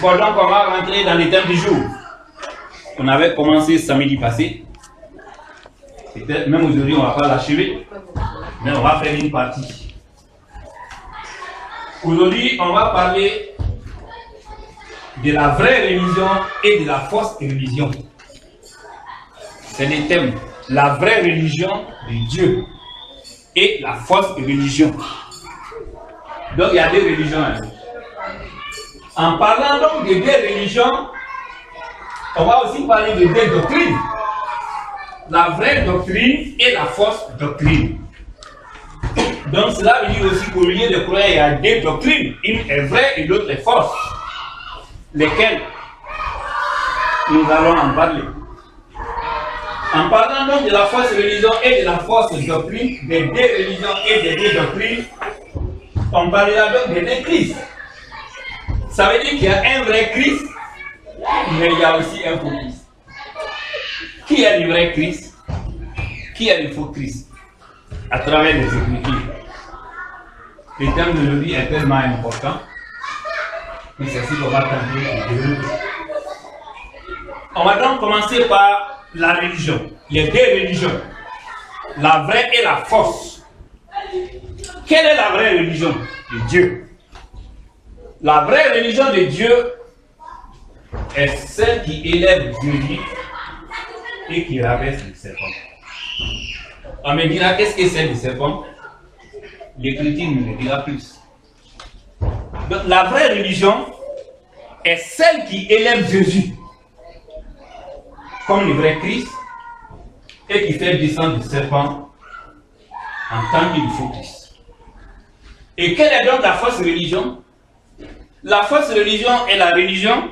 Bon, donc on va rentrer dans les thèmes du jour. On avait commencé samedi passé. Peut-être même aujourd'hui on ne va pas l'achever, mais on va faire une partie. Aujourd'hui on va parler de la vraie religion et de la fausse religion. C'est les thèmes. La vraie religion de Dieu et la fausse religion. Donc il y a deux religions. En parlant donc de deux religions, on va aussi parler de deux doctrines. La vraie doctrine et la fausse doctrine. Donc cela veut dire aussi qu'au lieu de croire, il y a deux doctrines. Une est vraie et l'autre est fausse. Lesquelles nous allons en parler. En parlant donc de la fausse religion et de la fausse doctrine, des deux religions et des deux doctrines, on parlera donc des deux Christ. Ça veut dire qu'il y a un vrai Christ, mais il y a aussi un faux Christ. Qui est le vrai Christ? Qui est le faux Christ? À travers les Écritures. Le thème d'aujourd'hui est tellement important que c'est ce qu'on va tenter de développer. On va donc commencer par la religion. Les deux religions. La vraie et la fausse. Quelle est la vraie religion de Dieu? La vraie religion de Dieu est celle qui élève Jésus et qui rabaisse le serpent. On me dira qu'est-ce que c'est le serpent? L'Écriture nous le dira plus. Donc la vraie religion est celle qui élève Jésus comme le vrai Christ et qui fait descendre le serpent en tant que le faux Christ. Et quelle est donc la fausse religion? La fausse religion est la religion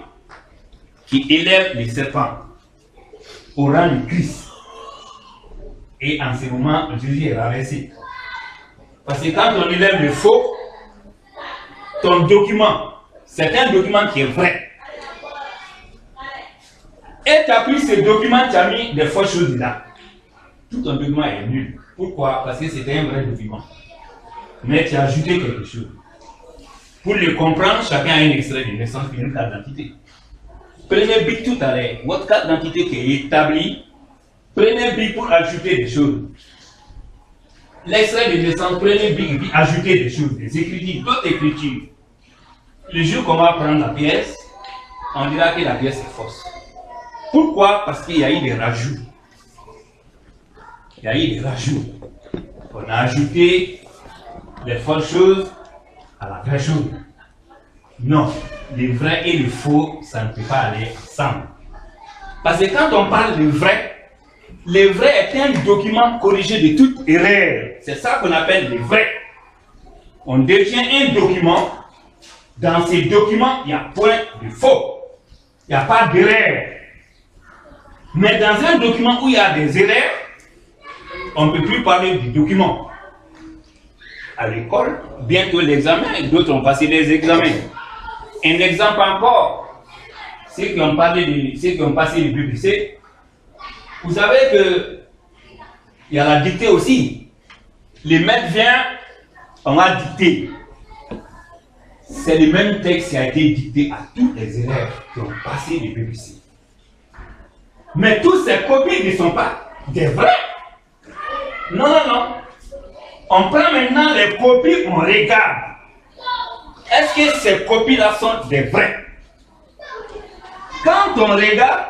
qui élève le serpent au rang de Christ. Et en ce moment, Jésus est rabaissé. Parce que quand on élève le faux, ton document, c'est un document qui est vrai. Et tu as pris ce document, tu as mis des fausses choses là. Tout ton document est nul. Pourquoi? Parce que c'était un vrai document. Mais tu as ajouté quelque chose. Pour le comprendre, chacun a un extrait de naissance et une carte d'identité. Prenez BIC tout à l'heure. Votre carte d'identité qui est établie, prenez BIC pour ajouter des choses. L'extrait de naissance, prenez BIC et puis ajoutez des choses, des écritures, d'autres écritures. Le jour qu'on va prendre la pièce, on dira que la pièce est fausse. Pourquoi? Parce qu'il y a eu des rajouts. Il y a eu des rajouts. On a ajouté les fausses choses à la vraie chose. Non, le vrai et le faux, ça ne peut pas aller ensemble. Parce que quand on parle de vrai, le vrai est un document corrigé de toute erreur. C'est ça qu'on appelle le vrai. On détient un document. Dans ces documents, il n'y a point de faux. Il n'y a pas d'erreur. Mais dans un document où il y a des erreurs, on ne peut plus parler du document. À l'école, bientôt l'examen, d'autres ont passé les examens. Un exemple encore, ceux qui ont passé le BBC, vous savez que il y a la dictée aussi. Le maître vient, on va dicter. C'est le même texte qui a été dicté à tous les élèves qui ont passé le BBC. Mais toutes ces copies ne sont pas des vraies. Non, non, non. On prend maintenant les copies, on regarde. Est-ce que ces copies-là sont des vraies? Quand on regarde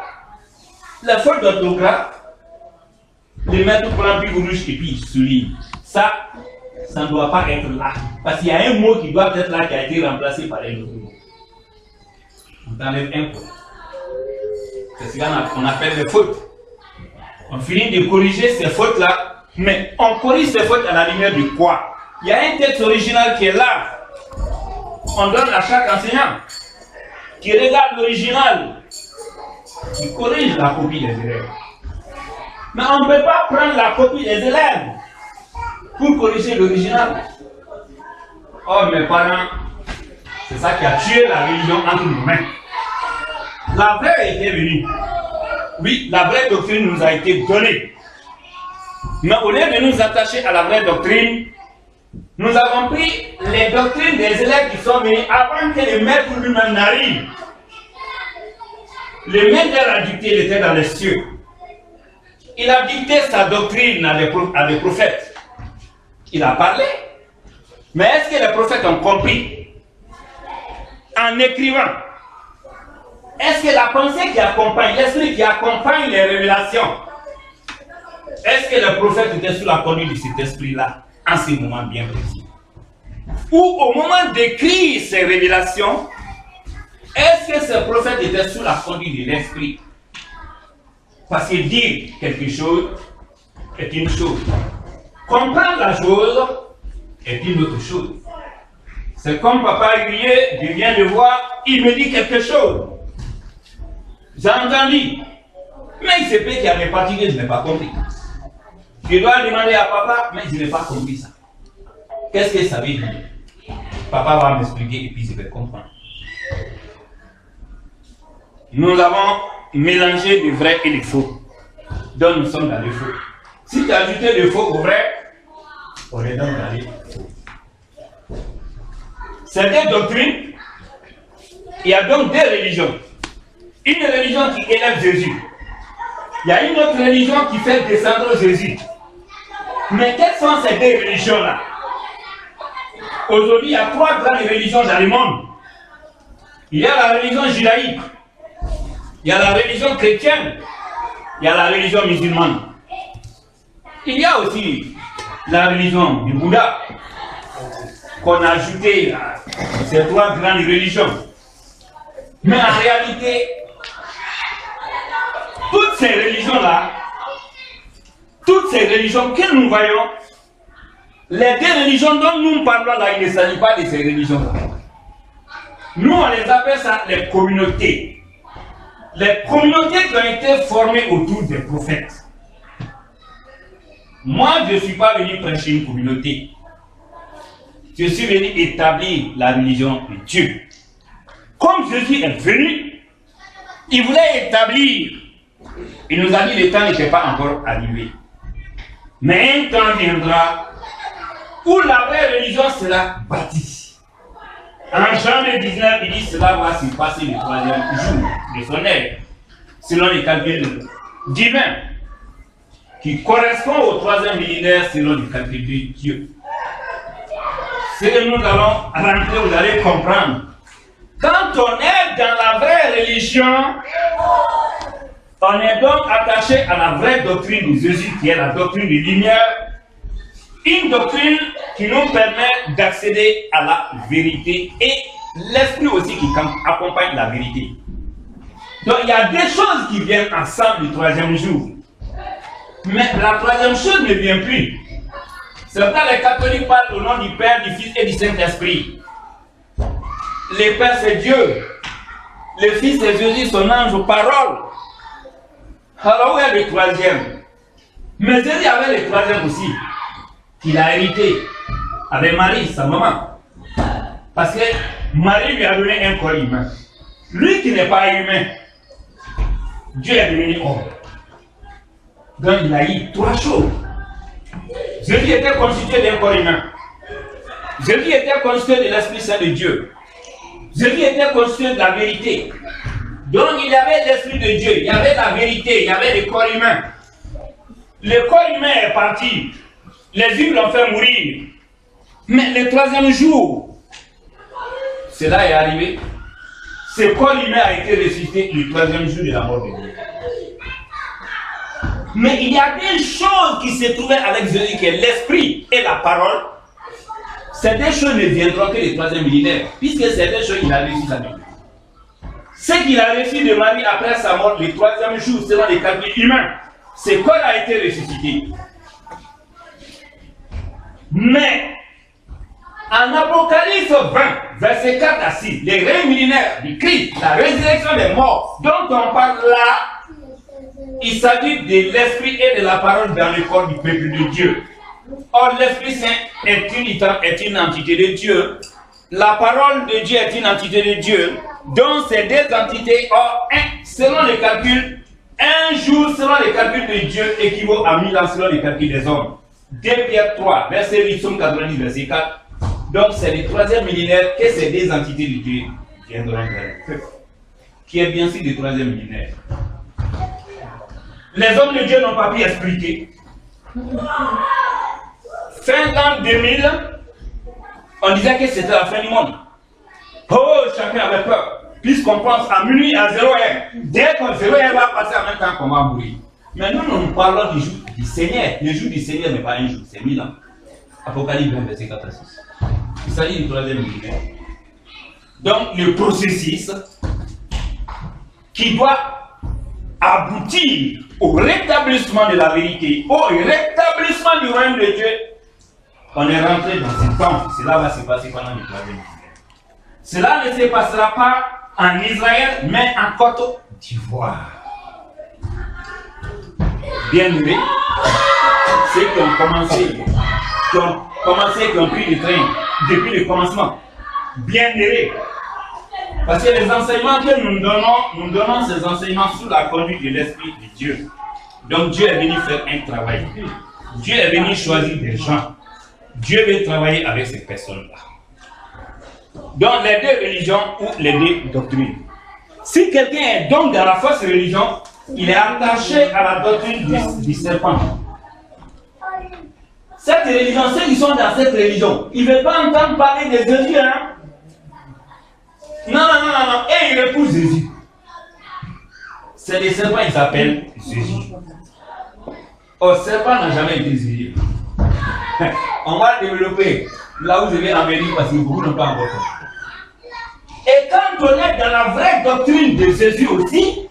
les fautes d'orthographe, le maître prend puis rouge et puis il souligne. Ça ne doit pas être là. Parce qu'il y a un mot qui doit être là qui a été remplacé par un autre mot. On enlève un point. C'est ce qu'on appelle les fautes. On finit de corriger ces fautes-là, mais on corrige ces fautes à la lumière de quoi? Il y a un texte original qui est là. On donne à chaque enseignant qui regarde l'original, qui corrige la copie des élèves. Mais on ne peut pas prendre la copie des élèves pour corriger l'original. Oh, mes parents, c'est ça qui a tué la religion entre nos mains. La vraie était venue. Oui, la vraie doctrine nous a été donnée. Mais au lieu de nous attacher à la vraie doctrine, nous avons pris les doctrines des élèves qui sont venus avant que le maître lui-même n'arrive. Le maître a dicté, il était dans les cieux. Il a dicté sa doctrine à des prophètes. Il a parlé. Mais est-ce que les prophètes ont compris? En écrivant, est-ce que la pensée qui accompagne, l'esprit qui accompagne les révélations, est-ce que les prophètes étaient sous la conduite de cet esprit-là, en ces moments bien précis? Ou au moment d'écrire ces révélations, est-ce que ces prophètes étaient sous la conduite de l'esprit? Parce que dire quelque chose est une chose. Comprendre la chose est une autre chose. C'est comme papa Huillet, je viens de voir, il me dit quelque chose. J'ai entendu. Mais il se peut qu'il y a des parties que je n'ai pas compris. Je dois demander à papa, mais je n'ai pas compris ça. Qu'est-ce que ça veut dire? Papa va m'expliquer et puis je vais comprendre. Nous avons mélangé le vrai et le faux. Donc nous sommes dans le faux. Si tu as ajouté le faux au vrai, on est donc dans le faux. C'est des doctrines. Il y a donc deux religions. Une religion qui élève Jésus. Il y a une autre religion qui fait descendre Jésus. Mais quelles sont ces deux religions-là? Aujourd'hui, il y a trois grandes religions dans le monde. Il y a la religion judaïque. Il y a la religion chrétienne. Il y a la religion musulmane. Il y a aussi la religion du Bouddha qu'on a ajouté à ces trois grandes religions. Mais en réalité, toutes ces religions-là, toutes ces religions que nous voyons, les deux religions dont nous parlons là, il ne s'agit pas de ces religions-là. Nous, on les appelle ça les communautés. Les communautés qui ont été formées autour des prophètes. Moi, je ne suis pas venu prêcher une communauté. Je suis venu établir la religion de Dieu. Comme Jésus est venu, il voulait établir. Il nous a dit que le temps n'était pas encore arrivé. Mais un temps viendra où la vraie religion sera bâtie. En Jean 19, il dit cela va se passer le troisième jour de son ère, selon les calculs divins, qui correspond au troisième millénaire selon les calculs de Dieu. Ce que nous allons rentrer, vous allez comprendre. Quand on est dans la vraie religion, on est donc attaché à la vraie doctrine de Jésus, qui est la doctrine de lumière, une doctrine qui nous permet d'accéder à la vérité et l'esprit aussi qui accompagne la vérité. Donc il y a des choses qui viennent ensemble le troisième jour. Mais la troisième chose ne vient plus. C'est pourquoi les catholiques parlent au nom du Père, du Fils et du Saint-Esprit. Le Père c'est Dieu. Le Fils c'est Jésus, son ange, parole. Alors où est le troisième? Mais Jésus avait le troisième aussi, qu'il a hérité avec Marie, sa maman. Parce que Marie lui a donné un corps humain. Lui qui n'est pas humain, Dieu est devenu homme. Donc il a eu trois choses. Jésus était constitué d'un corps humain. Jésus était constitué de l'Esprit Saint de Dieu. Jésus était constitué de la vérité. Donc il y avait l'Esprit de Dieu, il y avait la vérité, il y avait le corps humain. Le corps humain est parti. Les huiles l'ont fait mourir. Mais le troisième jour, cela est arrivé. Ce corps humain a été ressuscité le troisième jour de la mort de Dieu. Mais il y a des choses qui se trouvaient avec Jésus, qui est l'esprit et la parole. Ces deux choses ne viendront que le troisième millénaire, puisque ces deux choses, il a reçu sa Bible. Ce qu'il a reçu de Marie après sa mort, le troisième jour, selon les calculs humains, ce corps a été ressuscité. Mais, en Apocalypse 20, verset 4 à 6, les règnes millénaires du Christ, la résurrection des morts, dont on parle là, il s'agit de l'esprit et de la parole dans le corps du peuple de Dieu. Or, l'Esprit Saint est une entité de Dieu. La parole de Dieu est une entité de Dieu. Donc, ces deux entités, selon les calculs, un jour, selon les calculs de Dieu, équivaut à 1000 ans selon les calculs des hommes. 2 Pierre 3, verset 8, Somme 90, verset 4. Donc, c'est le troisième millénaire que ces deux entités de Dieu viendront vers. qui est bien sûr du 3e millénaire. Les hommes de Dieu n'ont pas pu expliquer. Fin d'an 2000, on disait que c'était la fin du monde. Oh, chacun avait peur. Puisqu'on pense à minuit à 0 heure. Dès que 0 heure va passer en même temps qu'on va mourir. Mais nous parlons du jour du Seigneur. Le jour du Seigneur n'est pas un jour, c'est 1000 ans. Apocalypse 20, verset 4 à 6. Il s'agit du 3e millénaire. Donc, le processus qui doit aboutir au rétablissement de la vérité, au rétablissement du royaume de Dieu, on est rentré dans ce temps. Cela va se passer pendant le 3e millénaire. Cela ne se passera pas en Israël, mais en Côte d'Ivoire. Bien-aimés, ceux qui ont commencé, qui ont pris le train depuis le commencement, bien-aimés, parce que les enseignements que nous donnons ces enseignements sous la conduite de l'Esprit de Dieu. Donc Dieu est venu faire un travail. Dieu est venu choisir des gens. Dieu veut travailler avec ces personnes-là. Donc les deux religions ou les deux doctrines. Si quelqu'un est donc dans la fausse religion, il est attaché à la doctrine du serpent. Cette religion, ceux qui sont dans cette religion, ils ne veulent pas entendre parler de Jésus. Hein? Non. Et ils repoussent Jésus. C'est les serpents, ils s'appellent Jésus. Oh, serpent n'a jamais été Jésus. On va développer là où je vais en venir parce que beaucoup n'ont pas encore compris. Et quand on est dans la vraie doctrine de Jésus aussi,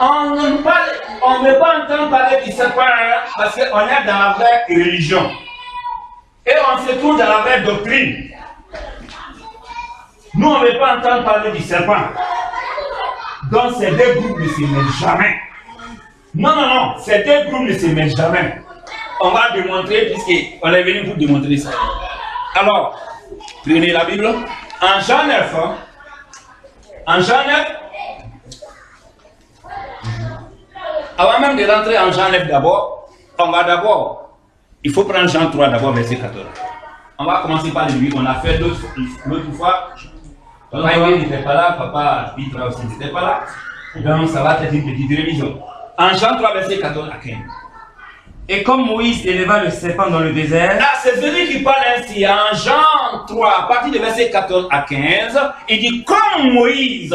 on ne veut pas entendre parler du serpent parce qu'on est dans la vraie religion. Et on se trouve dans la vraie doctrine. Nous, on ne veut pas entendre parler du serpent. Donc, ces deux groupes ne se mêlent jamais. Non, ces deux groupes ne se mêlent jamais. On va démontrer, puisqu'on est venu pour démontrer ça. Alors, prenez la Bible. En Jean 9, avant même de rentrer en Jean 9 d'abord, il faut prendre Jean 3 d'abord, verset 14. On va commencer par lui, on a fait l'autre fois. Papa n'était pas là, papa Pitra aussi n'était pas là. Donc ça va être une petite révision. En Jean 3, verset 14 à 15. Et comme Moïse éleva le serpent dans le désert. Ah, c'est celui qui parle ainsi. En Jean 3, à partir du verset 14 à 15, il dit comme Moïse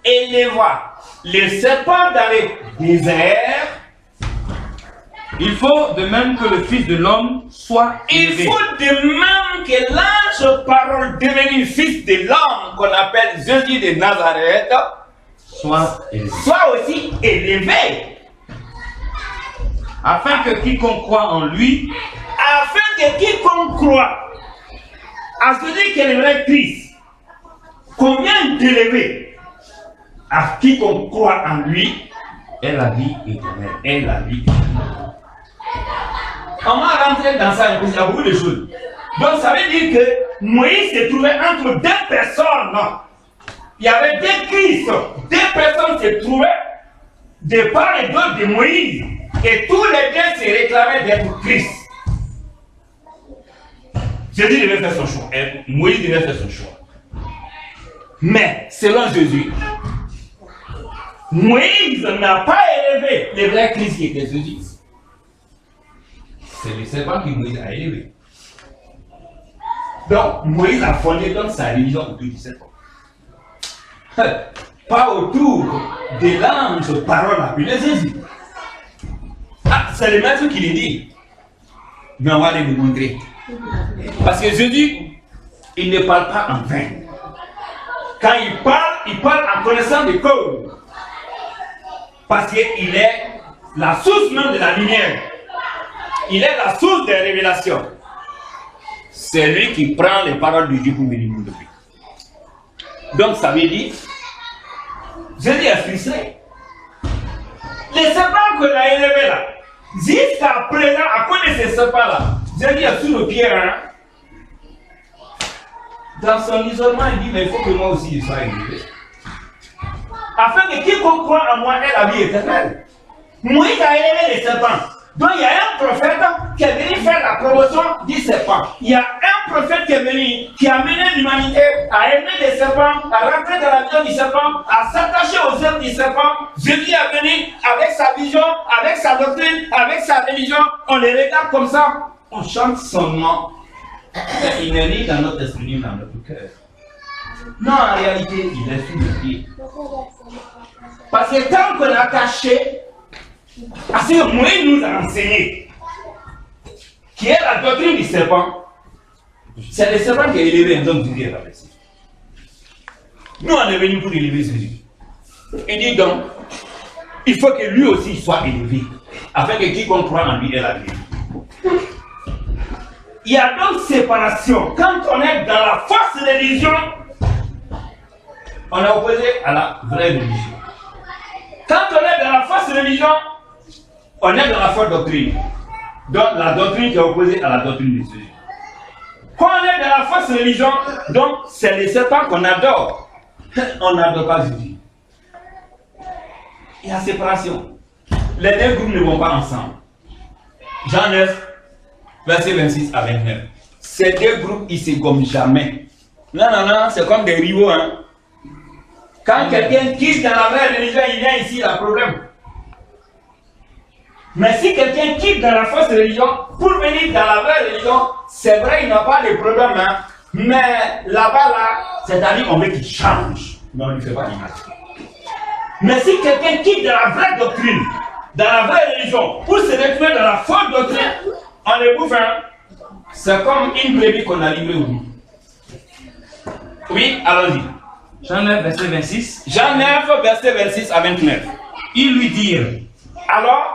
éleva le serpent dans le désert. Il faut de même que le Fils de l'homme soit élevé. Il faut de même que l'ange parole devenu Fils de l'homme, qu'on appelle Jésus de Nazareth, soit aussi élevé. Afin que quiconque croit en lui, à celui qui est le vrai Christ, combien d'élevé à quiconque croit en lui est la vie éternelle. On va rentrer dans ça, il y a beaucoup de choses. Donc ça veut dire que Moïse se trouvait entre deux personnes. Il y avait deux Christ. Deux personnes se trouvaient de part et d'autre de Moïse. Et tous les deux se réclamaient d'être Christ. Jésus devait faire son choix. Et Moïse devait faire son choix. Mais, selon Jésus, Moïse n'a pas élevé le vrai Christ qui était Jésus. C'est le serpent que Moïse a élevé. Donc, Moïse a fondé donc sa religion autour du serpent. Pas autour de l'ange parole appelée Jésus. Ah, c'est le maître qui le dit. Mais on va le démontrer. Parce que Jésus, il ne parle pas en vain. Quand il parle en connaissant de cause. Parce qu'il est la source même de la lumière. Il est la source des révélations. C'est lui qui prend les paroles de Dieu pour venir nous donner. Donc ça veut dire, Jésus est frustré. Les serpents qu'on a élevés là, jusqu'à présent, à cause de ces serpents-là, Jésus est sous le pied. Hein? Dans son isolement, il dit, mais il faut que moi aussi je sois élevé. Afin que quiconque croit en moi ait la vie éternelle. Moïse a élevé les serpents. Donc il y a un prophète qui est venu faire la promotion du serpent. Il y a un prophète qui est venu, qui a mené l'humanité à aimer les serpents, à rentrer dans la vision du serpent, à s'attacher aux œuvres du serpent. Jésus est venu avec sa vision, avec sa doctrine, avec sa religion. On les regarde comme ça, on chante son nom. Il n'est ni dans notre esprit, ni dans notre cœur. Non, en réalité, il est sous le pied. Parce que tant qu'on a caché, à ce que Moïse nous a enseigné, qui est la doctrine du serpent, c'est le serpent qui est élevé, donc Jésus est abaissé. Nous, on est venus pour élever Jésus. Il dit donc, il faut que lui aussi soit élevé, afin que quiconque croit en lui ait la vie. Il y a donc séparation. Quand on est dans la fausse religion, on est opposé à la vraie religion. Quand on est dans la fausse religion, on est dans la fausse doctrine. Donc la doctrine qui est opposée à la doctrine de Jésus. Quand on est dans la fausse religion, donc c'est les serpents qu'on adore. On n'adore pas Jésus. Il y a séparation. Les deux groupes ne vont pas ensemble. Jean 9, verset 26 à 29. Ces deux groupes, ils se gomment jamais. Non, non, non, c'est comme des rivaux. Hein. Quand quelqu'un quitte dans la vraie religion, il vient ici, il a un problème. Mais si quelqu'un quitte dans la fausse religion, pour venir dans la vraie religion, c'est vrai, il n'a pas de problème. Hein. Mais là-bas, là, c'est-à-dire qu'on veut qu'il change. Mais on ne lui fait pas l'image. Mais si quelqu'un quitte dans la vraie doctrine, dans la vraie religion, pour se retrouver dans la fausse doctrine, on les bouffe. Hein. C'est comme une brebis qu'on a livrée au bout. Oui, allons-y. Jean 9, verset 26. Jean 9, verset 26 à 29. Ils lui dirent, alors,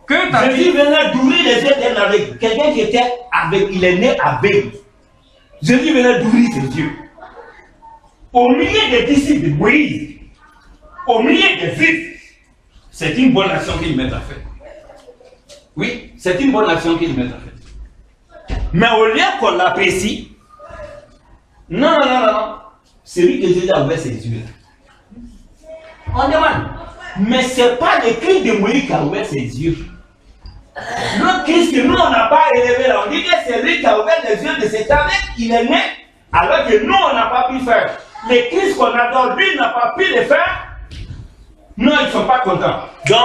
que Jésus venait d'ouvrir les yeux d'un aveugle. Quelqu'un qui était aveugle, il est né aveugle. Jésus venait d'ouvrir ses yeux. Au milieu des disciples de Moïse, au milieu des juifs, c'est une bonne action qu'il met à faire. Oui, c'est une bonne action qu'il met à faire. Mais au lieu qu'on l'apprécie, non, non, non, non. C'est lui que Jésus a ouvert ses yeux. On demande, mais ce n'est pas le Christ de Moïse qui a ouvert ses yeux. Le Christ que nous, on n'a pas élevé là, on dit que c'est lui qui a ouvert les yeux de cet aveugle, il est né, alors que nous, on n'a pas pu le faire. Le Christ qu'on adore, lui, n'a pas pu le faire. Non, ils ne sont pas contents. Donc,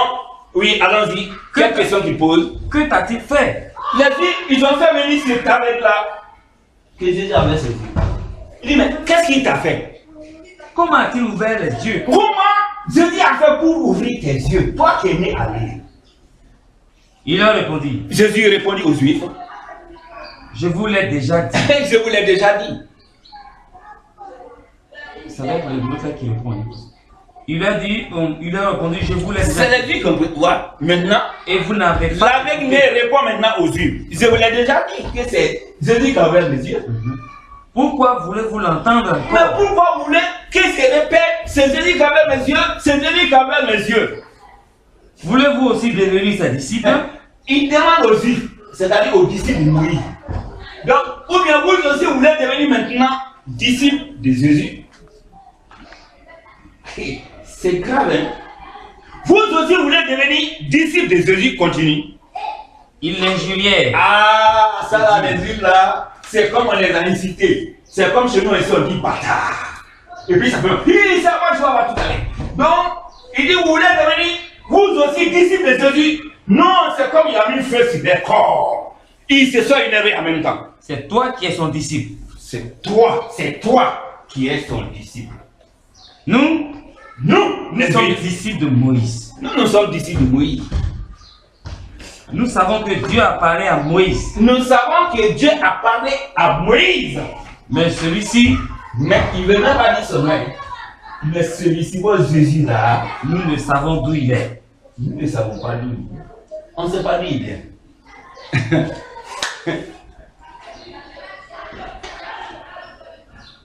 oui, allons-y. Quelle question qu'ils posent? Que t'a-t-il fait? Les filles, ils ont fait venir cet aveugle-là, que Jésus a ouvert ses yeux. Il dit, mais qu'est-ce qu'il t'a fait? Comment a-t-il ouvert les yeux? Comment Jésus a fait pour ouvrir tes yeux? Toi qui es né à l'île. Il leur répondit, Jésus répondit aux Juifs, je vous l'ai déjà dit. je vous l'ai déjà dit. Ça va être le bleu qui répond. Il leur a répondu, je vous l'ai déjà dit. C'est les Juifs qu'on peut voir maintenant. Et vous n'avez pas. L'aveugle répond maintenant aux Juifs. Je vous l'ai déjà dit que c'est Jésus qui a ouvert les yeux. Pourquoi voulez-vous l'entendre encore? Mais pourquoi vous voulez qu'il se répète? C'est Jésus qui a ouvert mes yeux, c'est Jésus qui a ouvert mes yeux. Voulez-vous aussi devenir ses disciples? Il demande aux Juifs, c'est-à-dire aux disciples de Moïse. Donc, ou bien vous aussi vous voulez devenir maintenant disciples de Jésus. C'est grave, hein? Vous aussi vous voulez devenir disciples de Jésus, continue. Ils l'injurièrent. Ah, ça là, les Juifs là, c'est comme on les a incités. C'est comme chez nous ici on dit bâtard. Et puis ça fait, hi, ça va, je vais tout aller. Donc, il dit, vous voulez devenir, vous aussi disciples de Jésus? Non, c'est comme il a mis le feu sur des corps. Ils se sont énervés en même temps. C'est toi qui es son disciple. C'est toi qui es son disciple. Nous sommes disciples de Moïse. Nous sommes disciples de Moïse. Nous savons que Dieu a parlé à Moïse. Nous savons que Dieu a parlé à Moïse. Mais celui-ci, mais il ne veut même pas dire son nom. Mais celui-ci, moi Jésus là, nous ne savons d'où il est. Nous ne savons pas d'où il est. On ne sait pas d'où il vient.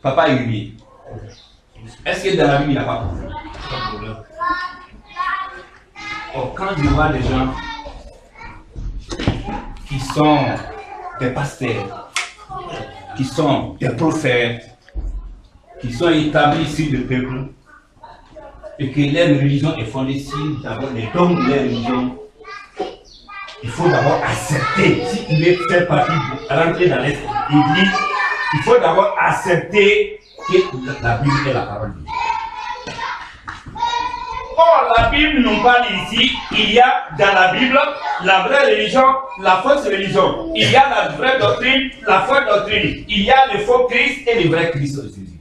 Papa Yuri, est-ce que dans la Bible il n'y a pas de problème? Oh, quand je vois des gens qui sont des pasteurs, qui sont des prophètes, qui sont établis sur le peuple, et que leur religion est fondée sur d'abord les dons de leur religion, il faut d'abord accepter, si tu veux faire partie, rentrer dans l'église, il faut d'abord accepter que la Bible est la parole de Dieu. Or, la Bible nous parle ici, il y a dans la Bible la vraie religion, la fausse religion. Il y a la vraie doctrine, la fausse doctrine. Il y a le faux Christ et le vrai Christ de Jésus.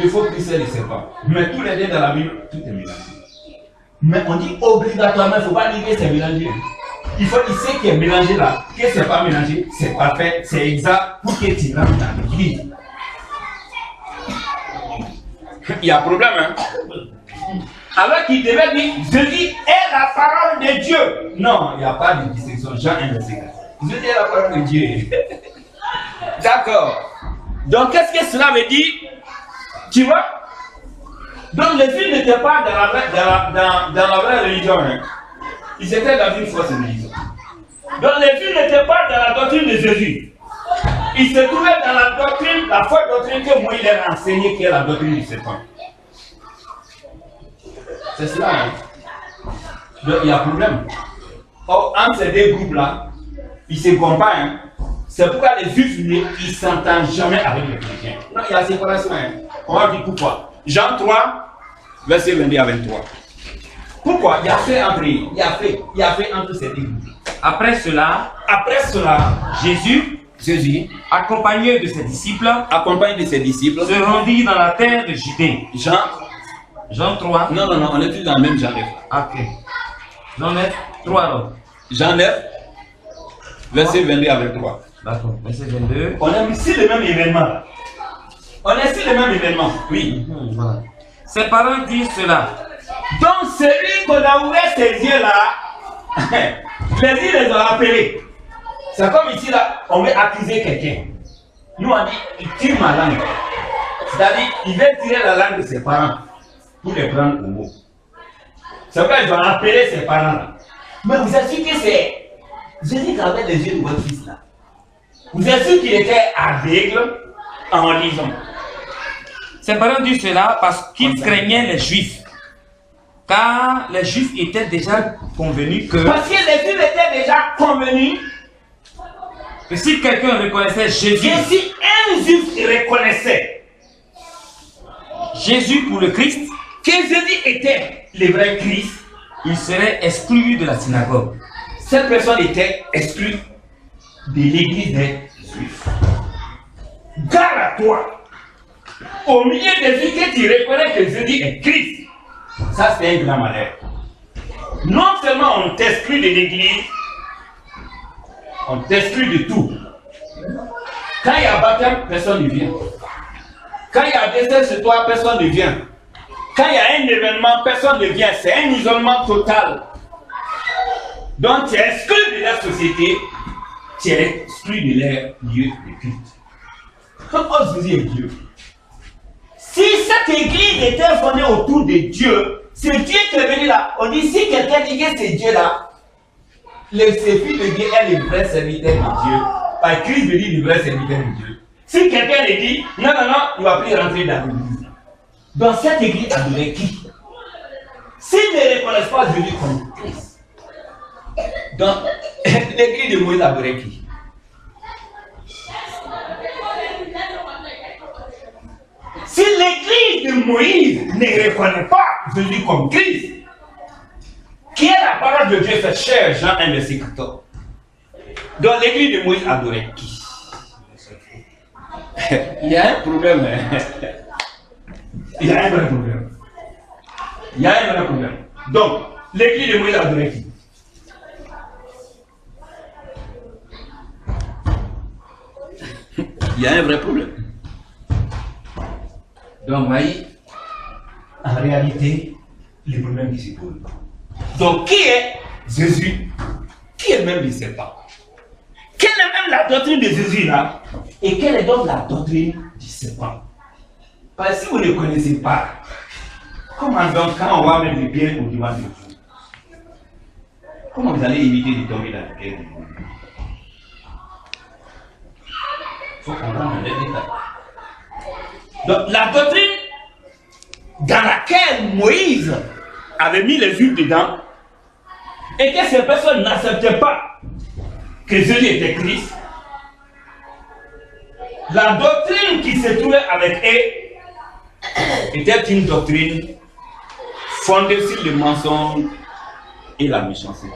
Le faux Christ est le serpent. Mais tous les deux dans la Bible, tout est mélangé. Mais on dit obligatoirement, il ne faut pas dire que c'est mélangé. Il faut dire ce qui est mélangé là, que ce n'est pas mélangé, c'est parfait, c'est exact pour que tu rentres dans l'église. Il y a un problème, hein? Alors qu'il devait dire, Jésus est la parole de Dieu. Non, il n'y a pas de distinction. Jean 1, verset 4. Jésus est la parole de Dieu. D'accord. Donc, qu'est-ce que cela veut dire? Tu vois? Donc, les filles n'étaient pas dans la vraie religion. Hein. Ils étaient dans une fausse religion. Donc, les filles n'étaient pas dans la doctrine de Jésus. Ils se trouvaient dans la doctrine, la fausse doctrine que Moïse leur a enseignée, qui est la doctrine du serpent. C'est cela. Hein. Donc, il y a un problème. Or, entre ces deux groupes-là, ils se comparent. Hein. C'est pourquoi les juifs, ils ne s'entendent jamais avec les chrétiens. Non, il y a séparation. Hein. On va dire pourquoi. Jean 3, verset 22 à 23. Pourquoi? Il y a fait entre eux. Il y a fait entre ces deux groupes. Après cela, Jésus, accompagné de ses disciples, se rendit dans la terre de Judée. Jean 3. Non, on est tous dans le même Jean 9. Ok. Jean 9, 3 alors. Jean 9, verset 22 à 23. D'accord, verset 22. On est ici le même événement. Oui. Voilà. Ses parents disent cela. Donc, celui qu'on a ouvert ses yeux là, les yeux les ont appelés. C'est comme ici là, on veut accuser quelqu'un. Nous on dit, il tire ma langue. C'est-à-dire, il veut tirer la langue de ses parents pour les prendre au mot. C'est pourquoi ils ont appelé ses parents là. Mais vous êtes sûr que c'est Jésus qui avait les yeux de votre fils là. Vous êtes sûr qu'il était aveugle en lisant. Ses parents disent cela parce qu'ils craignaient les Juifs. Car les Juifs étaient déjà convenus que... Parce que les Juifs étaient déjà convenus que si quelqu'un reconnaissait Jésus... que si un Juif reconnaissait Jésus pour le Christ, que Jésus était le vrai Christ, il serait exclu de la synagogue. Cette personne était exclue de l'église des Juifs. Garde à toi. Au milieu des Juifs que tu reconnais que Jésus est Christ, ça c'est un grand malheur. Non seulement on t'exclut de l'église, on t'exclut de tout. Quand il y a baptême, personne ne vient. Quand il y a décès chez toi, personne ne vient. Quand il y a un événement, personne ne vient. C'est un isolement total. Donc tu es exclu de la société, tu es exclu de leur lieu de culte. Comment Jésus est Dieu? Si cette église était fondée autour de Dieu, c'est Dieu qui est venu là. On dit si quelqu'un dit que c'est Dieu là, le fils de Dieu est le vrai serviteur de Dieu. Par Christ veut dire le vrai serviteur de Dieu. Si quelqu'un le dit, non, il ne va plus rentrer dans l'église. Donc cette église adorait qui? S'ils ne reconnaissent pas Jésus comme Christ, donc l'église de Moïse adorait qui? Si l'église de Moïse ne reconnaît pas Jésus comme Christ, qui est la parole de Dieu faite chair, Jean 1, verset 14. Donc l'église de Moïse adorait qui? Il y a un problème. Il y a un vrai problème. Donc, l'église de Moïse adorait qui? Il y a un vrai problème. Donc, voyez, en réalité, le problème qui se pose. Donc, qui est Jésus? Qui est même le serpent? Quelle est même la doctrine de Jésus là? Et quelle est donc la doctrine du serpent? Parce que si vous ne connaissez pas, comment donc quand on va mettre les pieds au dimanche de vous, comment vous allez éviter de tomber dans les pieds de vous? Il faut comprendre les détails. Donc la doctrine dans laquelle Moïse avait mis les huiles dedans, et que ces personnes n'acceptaient pas que Jésus était Christ, la doctrine qui se trouvait avec eux était une doctrine fondée sur le mensonge et la méchanceté.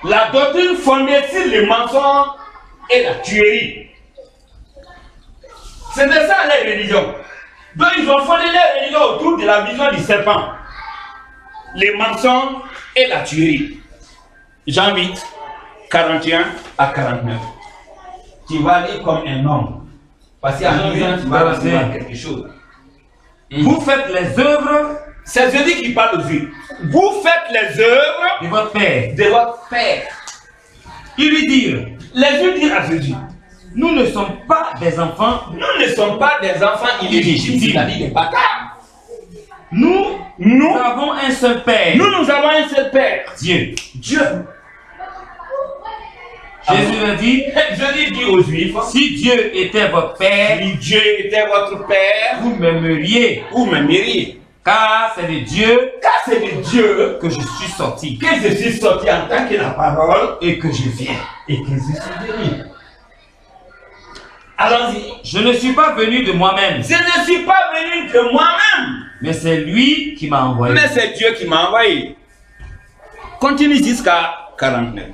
La doctrine fondée sur le mensonge et la tuerie. C'était ça les religions. Donc ils ont fondé les religions autour de la vision du serpent, les mensonges et la tuerie. Jean 8, 41 à 49. Tu vas lire comme un homme. Parce qu'en lisant, tu vas recevoir quelque chose. Vous faites les œuvres. C'est Jésus qui parle aux yeux. Vous faites les œuvres de votre Père. De votre Père. Ils lui dirent. Les yeux dirent à Jésus. Nous ne sommes pas des enfants. Nous ne sommes pas des enfants illégitimes, c'est-à-dire des bâtards. Nous avons un seul Père. Nous avons un seul Père. Dieu. Dieu. Jésus a dit, Jésus dit aux Juifs, si Dieu était votre Père, si Dieu était votre Père, vous m'aimeriez. Vous m'aimeriez. Car c'est de Dieu, que je suis sorti. Que je suis sorti en tant que la parole et que je viens. Et que je suis venu. Allons-y. Je ne suis pas venu de moi-même. Je ne suis pas venu de moi-même. Mais c'est lui qui m'a envoyé. Mais c'est Dieu qui m'a envoyé. Continue jusqu'à 49.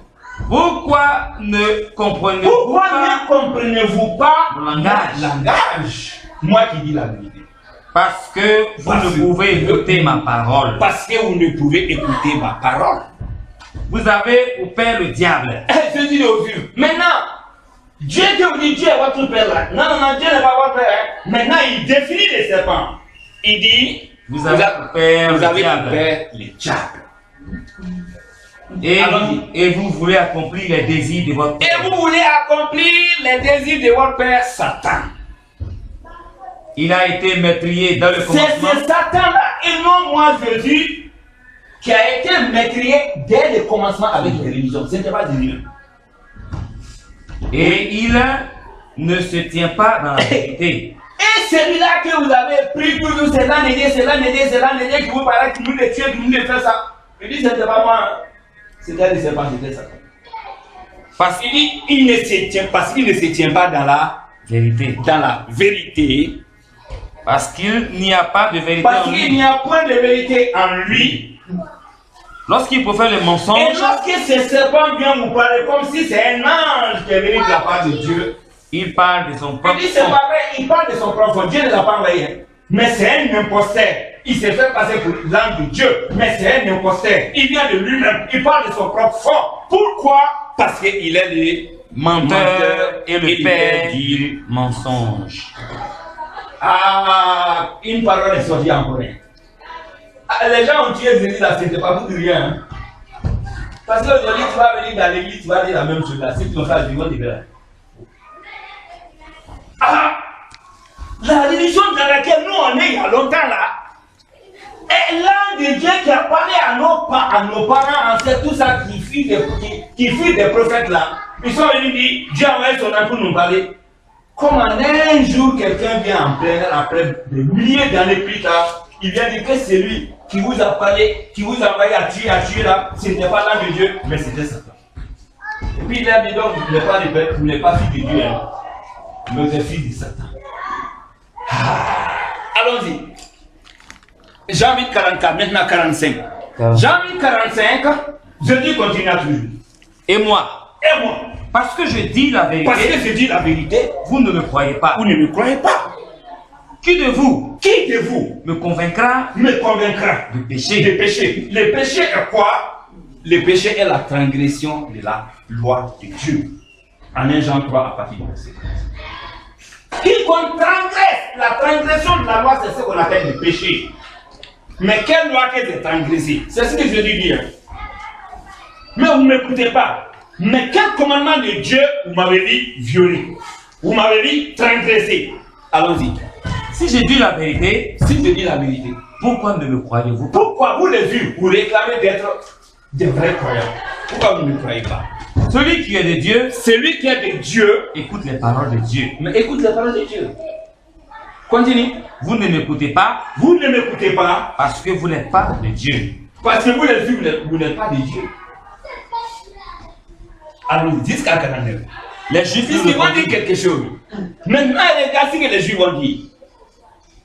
Pourquoi ne comprenez-vous pas mon langage? Moi qui dis la vérité. Parce que vous ne pouvez écouter ma parole. Parce que vous ne pouvez écouter ma parole. Vous avez pour père le diable. Je dis aux yeux. Maintenant, Dieu qui vous dit Dieu est votre père là. Non, Dieu n'est pas votre père. Maintenant, il définit les serpents. Il dit vous avez pour père le diable. Et vous voulez accomplir les désirs de votre père. Et vous voulez accomplir les désirs de votre père Satan. Il a été maîtrisé dans le commencement. C'est Satan-là et non moi Jésus qui a été maîtrisé dès le commencement avec les religions. Ce n'était pas Jésus. Et il ne se tient pas dans la vérité. Et celui-là que vous avez pris toujours, c'est l'un qui vous paraît, qui nous le tue, qui nous le fait ça. Il dit, c'était pas moi. C'était le serpent, c'était Satan. Parce qu'il dit, il ne se tient pas dans la vérité. Dans la vérité. Parce qu'il n'y a pas de vérité en lui. Parce qu'il n'y a point de vérité en lui. Lorsqu'il profère le mensonge. Et lorsque ce serpent vient vous parler comme si c'est un ange qui est venu de la part de Dieu. Il parle de son propre. Il dit c'est pas vrai, il parle de son propre. Dieu ne l'a pas envoyé. Mais c'est un imposteur. Il s'est fait passer pour l'ange de Dieu. Mais c'est un imposteur. Il vient de lui-même. Il parle de son propre fond. Pourquoi? Parce qu'il est le menteur et le père du mensonge. Ah, une parole est sortie encore. Les gens ont tué Jésus là, c'était pas pour rien. Hein. Parce que aujourd'hui, tu vas venir dans l'église, tu vas dire la même chose là. Si tu le fais, tu vas te faire. Ah, la religion dans laquelle nous on est il y a longtemps là, est l'un de Dieu qui a parlé à nos parents, ancêtres, tout ça, qui fuit des prophètes là. Ils sont venus dire, Dieu a envoyé son âme pour nous parler. Comme en un jour, quelqu'un vient en plein air, après des milliers d'années plus tard, il vient dire que c'est lui qui vous a parlé, qui vous a envoyé à tuer là, ce n'était pas l'âme de Dieu, mais c'était Satan. Et puis il a dit donc, vous n'êtes pas fils de Dieu, hein, mais vous êtes fils de Satan. Allons-y. Jean 8, 44, maintenant 45. Jean 8, 45, Jésus continue à toujours. Et moi, parce que je dis la vérité, vous ne me croyez pas. Vous ne me croyez pas. Qui de vous me convaincra de péché? Le péché est quoi? Le péché est la transgression de la loi de Dieu. En 1 Jean 3 à partir du verset 15. Quiconque transgresse, la transgression de la loi, c'est ce qu'on appelle le péché. Mais quelle loi est transgressée? C'est ce que je dis dire. Mais vous ne m'écoutez pas. Mais quel commandement de Dieu vous m'avez dit violer? Vous m'avez dit transgresser. Allons-y. Si je dis la vérité, pourquoi ne me croyez-vous pas? Pourquoi vous les yeux, vous réclamez d'être des vrais croyants? Pourquoi vous ne me croyez pas? Celui qui est de Dieu, écoute les paroles de Dieu. Mais écoute les paroles de Dieu. Continue. Vous ne m'écoutez pas. Vous ne m'écoutez pas. Parce que vous n'êtes pas de Dieu. Parce que vous les juifs, vous n'êtes pas des dieux. Alors, jusqu'à 49. Les juifs, ils vont dire quelque chose. Maintenant, regarde ce que les juifs vont dire.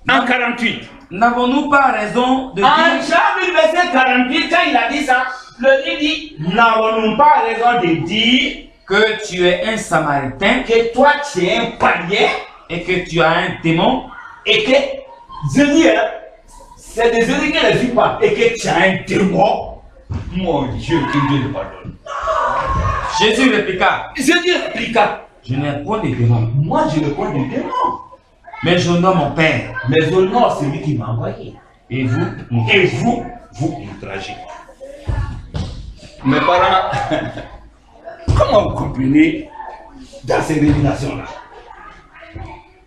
En 48. N'avons-nous pas raison de dire... En Jean verset 48, quand il a dit ça, le Dieu dit, n'avons-nous pas raison de dire que tu es un Samaritain que toi tu es un païen et que tu as un démon et que Jésus, c'est de Jésus que les juifs parlent et que tu as un démon. Mon Dieu, que Dieu te pardonne. Jésus répliqua, je n'ai point de démons. Moi, je n'ai point de démons. mais j'honore mon Père. Mais j'honore celui qui m'a envoyé. Et vous outragez. Mes parents, comment vous comprenez dans ces révélations-là?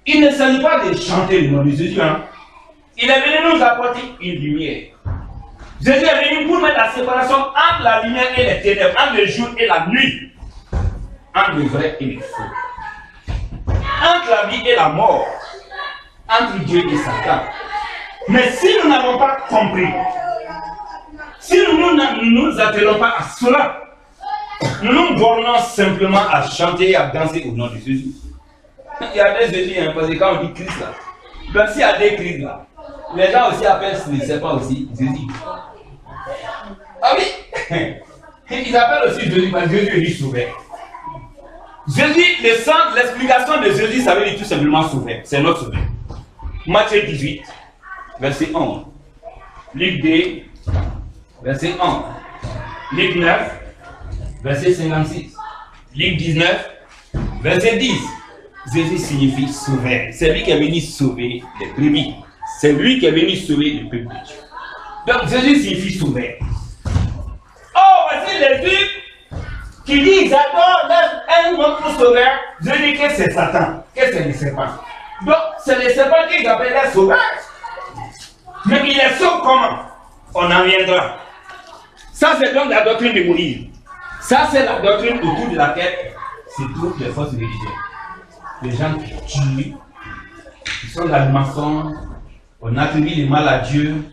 Il ne s'agit pas de chanter le nom de Jésus. Hein? Il est venu nous apporter une lumière. Jésus est venu pour mettre la séparation entre la lumière et les ténèbres, entre le jour et la nuit, entre le vrai et le faux, entre la vie et la mort, entre Dieu et Satan. Mais si nous n'avons pas compris, si nous ne nous attelons pas à cela, nous nous bornons simplement à chanter et à danser au nom de Jésus. Il y a des Jésus, hein, parce que quand on dit Christ là, donc s'il y a des Christ là, les gens aussi appellent les serpents aussi Jésus. Ah oui, ils appellent aussi Jésus parce que Jésus est lui sauveur. Jésus, le sens, l'explication de Jésus, ça veut dire tout simplement sauveur. C'est notre sauveur. Matthieu 18, verset 11. Luc 2, verset 11. Luc 9, verset 56. Luc 19, verset 10. Jésus signifie sauveur. C'est lui qui est venu sauver les brebis. C'est lui qui est venu sauver le peuple de Dieu. Donc Jésus signifie sauveur. Oh, voici les Juifs qui disent ils adorent un autre sauveur. Je dis que c'est Satan, que c'est le serpent. Donc c'est le serpent qu'ils appellent les sauveurs. Mais il est sauve comment? On en viendra. Ça c'est donc la doctrine de Moïse. Ça c'est la doctrine autour de laquelle se trouvent les fausses religions. Les gens qui tuent, qui sont dans le mensonge, on attribue le mal à Dieu,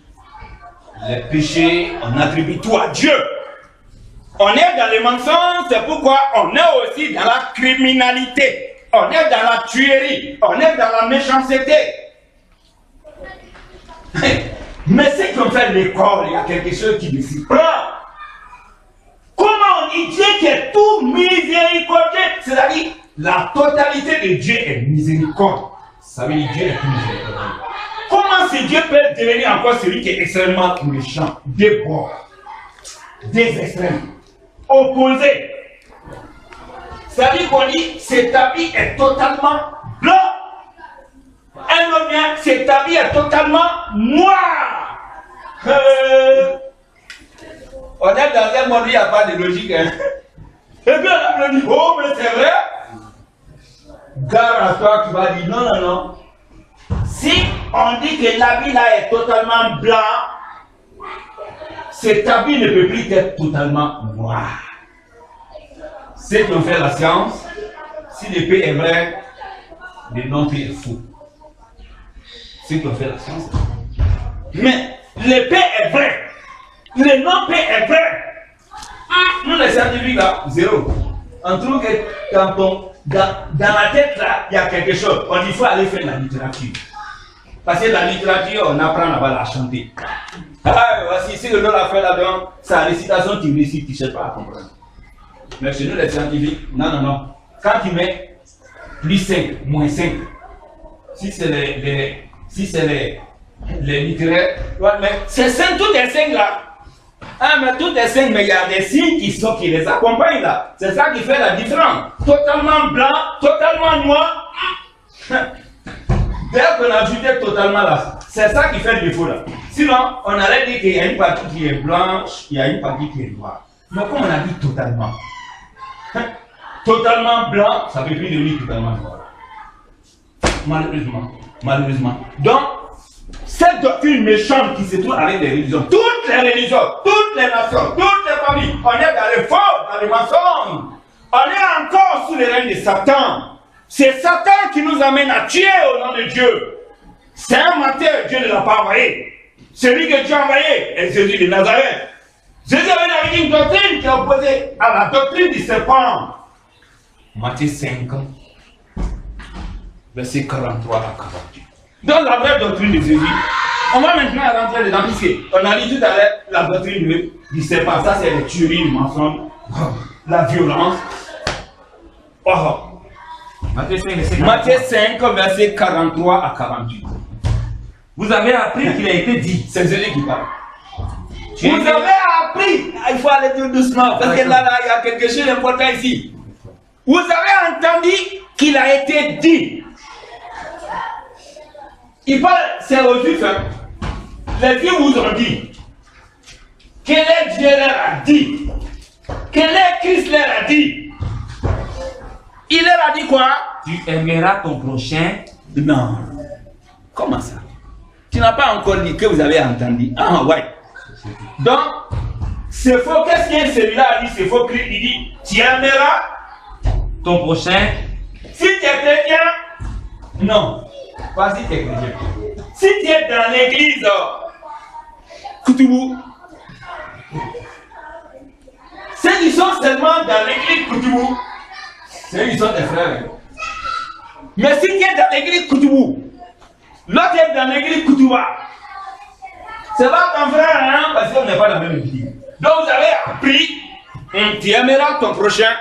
les péchés, on attribue tout à Dieu. On est dans le mensonge, c'est pourquoi on est aussi dans la criminalité, on est dans la tuerie, on est dans la méchanceté. Mais ceux qui ont fait l'école, il y a quelque chose qui me surprend. Comment on dit Dieu qui est tout miséricordieux? C'est-à-dire, la totalité de Dieu est miséricorde. Ça veut dire Dieu est tout miséricordieux. Comment ce Dieu peut devenir encore celui qui est extrêmement méchant, des bords, des extrêmes, opposés? Ça veut dire qu'on dit, cet habit est totalement blanc. Un homme vient, cet habit est totalement noir. On est dans un monde où il n'y a pas de logique. Hein? Et bien on dit, oh mais c'est vrai. Gare à toi qui va dire non, non, non. Si on dit que l'habit là est totalement blanc, cet habit ne peut plus être totalement noir. Ceux qui ont fait la science, si l'épée est vrai, le non-P est faux. Ceux qui ont fait la science. Mais l'épée est vrai. Le non-P est vrai. Nous les scientifiques là, zéro. On trouve que dans la tête là, il y a quelque chose. On dit qu'il faut aller faire la littérature. Parce que la littérature, on apprend là-bas à chanter. Ah, voici, si le nom l'a fait là-dedans, sa récitation, tu récites, tu ne sais pas à comprendre. Mais chez nous les scientifiques, non, non, non. Quand tu mets plus 5, moins 5, si c'est les littéraires, ouais, mais c'est 5, tous les 5 là. Ah, mais tous les 5, mais il y a des signes qui les accompagnent là. C'est ça qui fait la différence. Totalement blanc, totalement noir. Dès qu'on a ajouté totalement là, c'est ça qui fait le défaut là. Sinon, on allait dire qu'il y a une partie qui est blanche, il y a une partie qui est noire. Mais comme on a dit totalement, totalement blanc, ça ne peut plus devenir totalement noir. Malheureusement. Malheureusement. Donc, cette doctrine méchante qui se trouve avec les religions, toutes les nations, toutes les familles, on est dans les faux, dans les mensonges. On est encore sous les règnes de Satan. C'est Satan qui nous amène à tuer au nom de Dieu. C'est un menteur, Dieu ne l'a pas envoyé. celui que tu as envoyé est Jésus de Nazareth. Jésus avait avec une doctrine qui est opposée à la doctrine du serpent. Matthieu 5, verset 43 à 48. Dans la vraie doctrine de Jésus, on va maintenant rentrer dedans, puisqu'on a dit tout à l'heure la doctrine du serpent. Ça, c'est les tueries, le mensonge, la violence. Oh. Matthieu 5, verset 43 à 48. Vous avez appris qu'il a été dit. C'est Jésus qui parle. Vous avez appris. Il faut aller tout doucement, parce que là, il y a quelque chose d'important ici. Vous avez entendu qu'il a été dit. Il parle, c'est aux Juifs. Hein. Les Juifs vous ont dit. Quel est Dieu leur a dit? Quel est Christ leur a dit? Il leur a dit quoi? Tu aimeras ton prochain. Non. Comment ça? Tu n'as pas encore dit que vous avez entendu. Ah ouais. Donc, c'est faux. Qu'est-ce que celui-là a dit? C'est faux. Christ, il dit, tu aimeras ton prochain. Si tu es chrétien, non. Pas si tu es chrétien. Si tu es dans l'église, Koutoubou, ceux qui sont seulement dans l'église Koutoubou, ceux qui sont tes frères. Mais si tu es dans l'église Koutoubou, l'autre est dans l'église Koutouba, c'est pas ton frère, hein, parce qu'on n'est pas dans la même église. Donc vous avez appris, tu aimeras ton prochain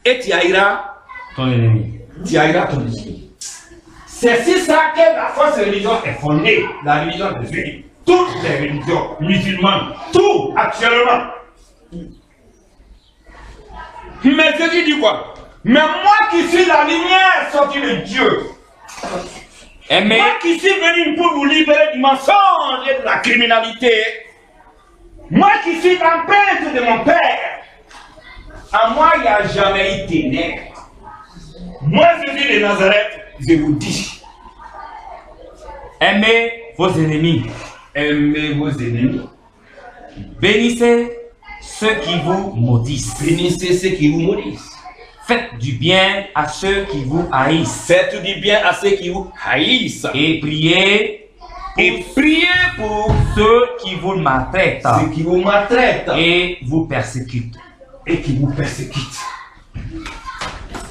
et tu haïras ton ennemi. Tu haïras ton ennemi. C'est si ça que la fausse religion est fondée, la religion de Jésus. Toutes les religions musulmanes, tout actuellement. Mais Jésus dit quoi? Mais moi qui suis la lumière sortie de Dieu, moi qui suis venu pour vous libérer du mensonge et de la criminalité, moi qui suis l'empêche de mon Père, à moi il n'y a jamais eu ténèbres. Moi, Jésus de Nazareth, je vous dis, aimez vos ennemis. Aimez vos ennemis. Bénissez ceux qui vous maudissent. Bénissez ceux qui vous maudissent. Faites du bien à ceux qui vous haïssent. Faites du bien à ceux qui vous haïssent. Et priez pour ceux qui vous maltraitent. Ceux qui vous maltraitent. Et vous persécutent. Et qui vous persécutent.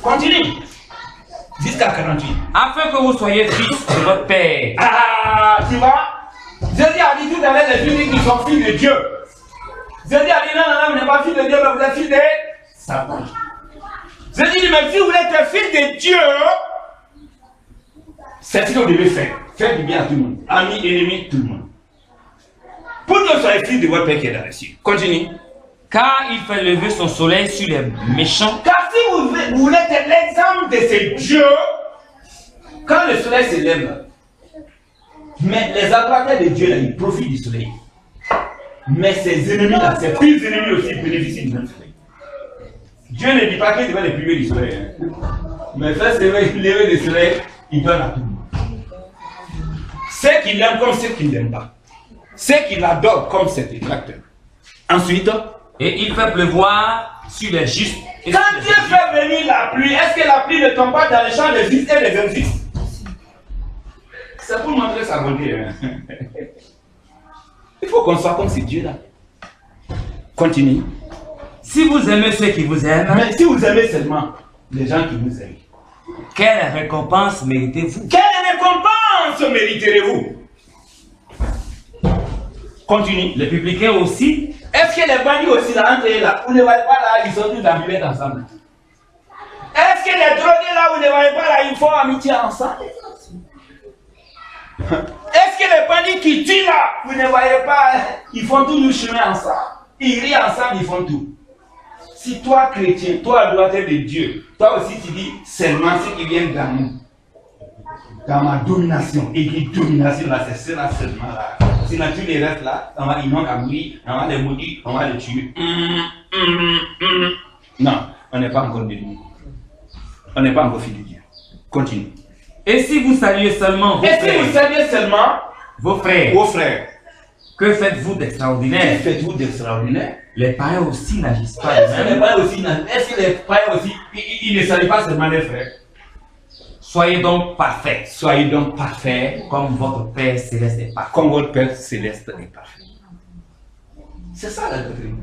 Continue. Jusqu'à 48. Afin que vous soyez fils de votre Père. Ah, tu vois? Jésus a dit tout à l'heure les juifs qui sont fils de Dieu. Jésus a dit non, vous n'êtes pas fils de Dieu, mais vous êtes fils de Satan. Jésus dit, mais si vous êtes fils de Dieu, c'est ce que vous devez faire. Faire du bien à tout le monde. Amis, ennemis, tout le monde. Pour que vous soyez fils de votre Père qui est dans les cieux. Continue. Car il fait lever son soleil sur les méchants. Car si vous voulez être l'exemple de ce Dieu, quand le soleil se lève, mais les adorateurs de Dieu, là, ils profitent du soleil. Mais ses ennemis, là, ses pires ennemis aussi bénéficient du même soleil. Dieu ne dit pas qu'il devait les priver du soleil. Hein. Mais faire se lever du soleil, il donne à tout le monde. Ceux qui l'aiment comme ceux qui ne l'aiment pas. Ceux qui l'adorent comme cet détracteur. Ensuite, et il fait pleuvoir sur les justes. Quand Dieu fait venir la pluie, est-ce que la pluie ne tombe pas dans les champs des justes et des injustes? C'est pour montrer sa bonté. Hein. Il faut qu'on soit comme ces dieux-là. Continue. Si vous aimez ceux qui vous aiment, mais si vous aimez seulement les gens qui vous aiment, quelle récompense méritez-vous? Quelle récompense mériterez-vous? Continue. Les publicains aussi. Est-ce que les bandits aussi là, entre là, vous ne voyez pas là, ils sont tous dans buvette ensemble? Est-ce que les drogués là, vous ne voyez pas là, ils font amitié ensemble? Est-ce que les bandits qui tuent là, vous ne voyez pas, ils font tout le chemin ensemble? Ils rient ensemble, ils font tout. Si toi, chrétien, toi, adorateur de Dieu, toi aussi tu dis seulement ceux qui viennent dans nous, dans ma domination, et qui domination là, c'est cela seulement là. Sinon tous les restes là, ils n'ont qu'à mourir, on va les maudire, on va les tuer. Non, on n'est pas encore de nous. On n'est pas encore fils de Dieu. Continue. Et si vous saluez seulement vos frères, vos frères, que faites-vous d'extraordinaire? Que faites-vous d'extraordinaire? Les païens aussi n'agissent pas. Est-ce que les païens aussi, ils ne saluent pas seulement les frères? Soyez donc parfaits. Soyez donc parfaits Comme votre Père Céleste est parfait. comme votre Père Céleste est parfait. C'est ça la doctrine.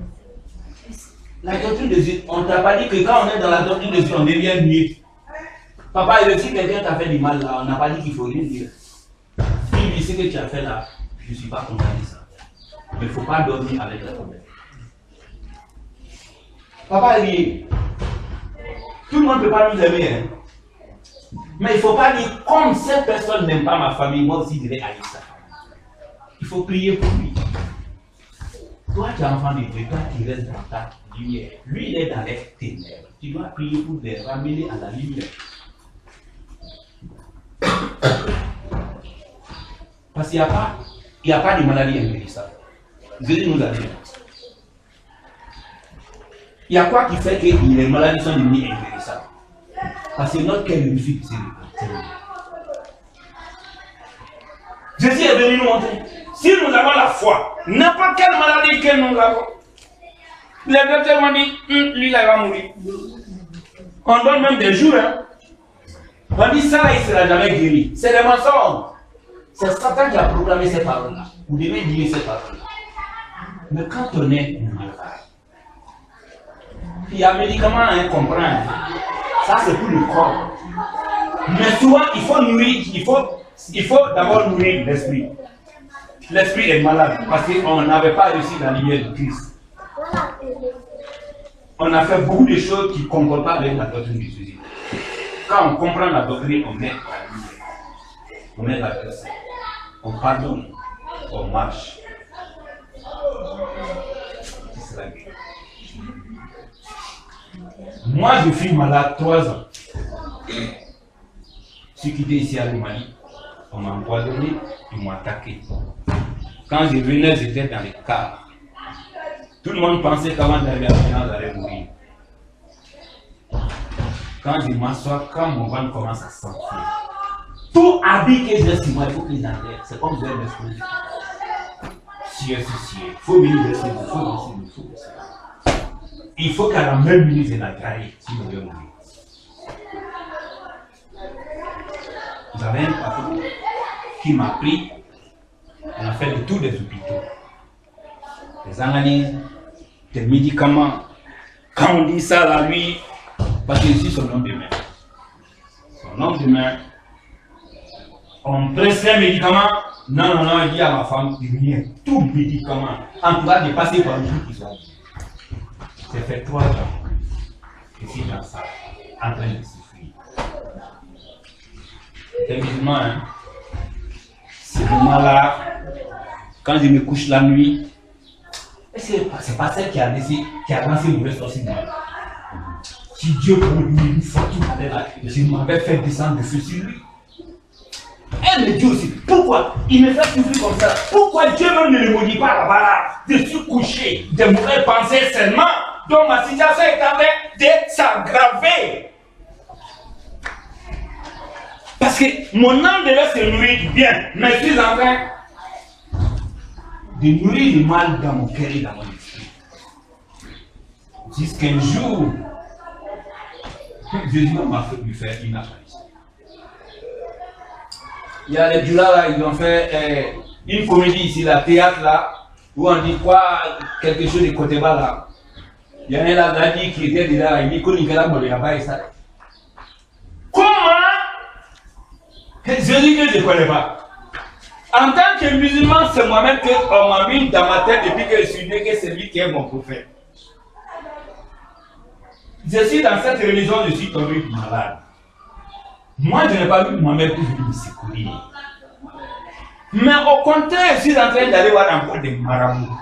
La doctrine de Dieu, on ne t'a pas dit que quand on est dans la doctrine de Dieu, on devient mieux. Papa, si quelqu'un t'a fait du mal là, on n'a pas dit qu'il faut rien dire. Il dit ce que tu as fait là, je ne suis pas content de ça. Il ne faut pas dormir avec la problème. Papa dit, tout le monde ne peut pas nous aimer. Hein. Mais il ne faut pas dire, comme cette personne n'aime pas ma famille, moi aussi je vais haïr sa famille. Il faut prier pour lui. Toi, tu es enfant de Dieu, toi qui restes dans ta lumière. Lui, il est dans les ténèbres. Tu dois prier pour les ramener à la lumière. Parce qu'il n'y a pas de maladie inguérissable. Jésus nous a dit. Il y a quoi qui fait que les maladies sont devenues inguérissables? Parce que notre cœur est difficile. Jésus est venu nous montrer. Si nous avons la foi, n'importe quelle maladie que nous avons, les docteurs m'ont dit, lui là il va mourir. On donne même des jours. Hein. On dit ça là, il ne sera jamais guéri. C'est des mensonges. C'est Satan qui a programmé ces paroles-là. Vous devez dire ces paroles-là. Mais quand on est malade, il y a un médicament à comprendre. Ça c'est pour le corps. Mais souvent, il faut nourrir, il faut d'abord nourrir l'esprit. L'esprit est malade parce qu'on n'avait pas réussi la lumière de Christ. On a fait beaucoup de choses qui ne concordent pas avec la doctrine de Jésus. Quand on comprend la doctrine, on met la lumière. On met la personne. On pardonne. On marche. C'est la guerre. Moi, je suis malade 3 ans. Je suis quitté ici à Mali. On m'a empoisonné, ils m'ont attaqué. Quand je venais, j'étais dans les cars. Tout le monde pensait qu'avant d'arriver à l'ambulance, j'allais mourir. Quand je m'assois, quand mon ventre commence à s'enfler, tout habit que j'ai sur moi, il faut que les enlève. C'est comme vous avez l'explosion. Si, il faut venir de ce il faut qu'à la même minute, je la trahisse, sinon je vais mourir. J'avais un patron qui m'a pris, on a fait le tour des hôpitaux, des analyses, des médicaments. Quand on dit ça à lui, parce que je suis son homme de main. Son homme de main, on presse les médicaments. Non, il dit à ma femme, il vient tout médicament. En tout cas, de passer par le jour qu'ils ont. J'ai fait 3 ans. Je suis dans ça, en train de souffrir. C'est musulman, hein. C'est moment-là, quand je me couche la nuit, c'est pas celle qui a lancé le reste aussi. Si Dieu pour lui, une fois qu'il m'avait là, je m'avais fait descendre de feu sur lui. Elle me dit aussi, pourquoi il me fait souffrir comme ça? Pourquoi Dieu même ne le maudit pas là-bas là? Je suis couché, de mauvaises pensées seulement, donc ma situation est en train de s'aggraver. Parce que mon âme devait se nourrir du bien, mais je suis en train de nourrir le mal dans mon cœur et dans mon esprit. Jusqu'un jour, Jésus m'a fait lui faire une apparition. Il y a les Djula là, ils ont fait une comédie ici, la théâtre là, où on dit quoi, quelque chose de côté bas là. Il y en a là qui était là, il dit qu'on y a là, ça. Comment? Jésus que je ne connais pas. En tant que musulman, c'est moi-même qu'on m'a mis dans ma tête depuis que je suis né que c'est lui qui est mon prophète. Je suis dans cette religion, je suis tombé malade. Moi, je n'ai pas vu moi-même pour venir me secourir. Mais au contraire, je suis en train d'aller voir encore des marabouts.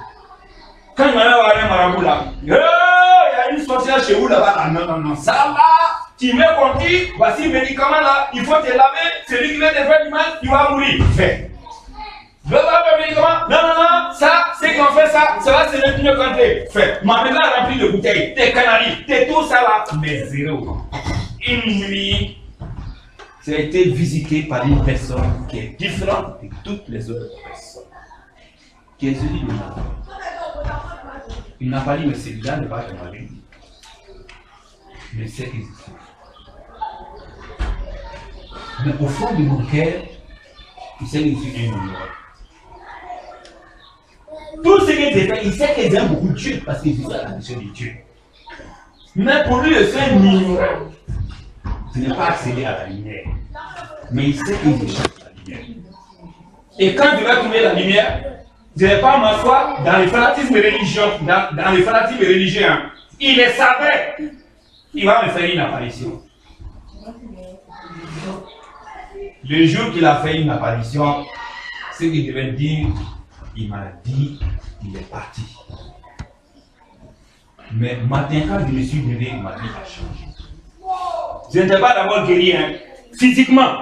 Quand je vais voir un marabout là, il y a une sorcière chez vous là-bas. Non, ça là, tu m'es compris, voici le médicament là, il faut te laver, celui qui vient te faire du mal, il va mourir. Fais. Je veux pas le médicament, non, ça, c'est qu'on fait ça va se retourner contre. Fais. Ma maison remplie de bouteilles, des canaries, de tout ça là, mais zéro. Une nuit, j'ai été visité par une personne qui est différente de toutes les autres personnes. Qui est celui de moi. Il n'a pas dit, mais celui-là ne va pas te marier. Mais c'est qu'il souffre. Mais au fond de mon cœur, il sait que je suis un ignorant. Tout ce que j'ai fait, il sait que j'aime beaucoup Dieu parce que je suis à la mission de Dieu. Mais pour lui, je suis un ignorant. Je n'ai pas accédé à la lumière. Mais il sait que je cherche la lumière. Et quand je vais trouver la lumière, je ne vais pas m'asseoir dans les fanatismes religieux. Dans les fanatismes religieux. Il le savait. Il va me faire une apparition. Le jour qu'il a fait une apparition, ce qu'il devait dire, il m'a dit, il est parti. Mais matin, quand je me suis levé, ma vie a changé. Je n'étais pas d'abord guéri physiquement,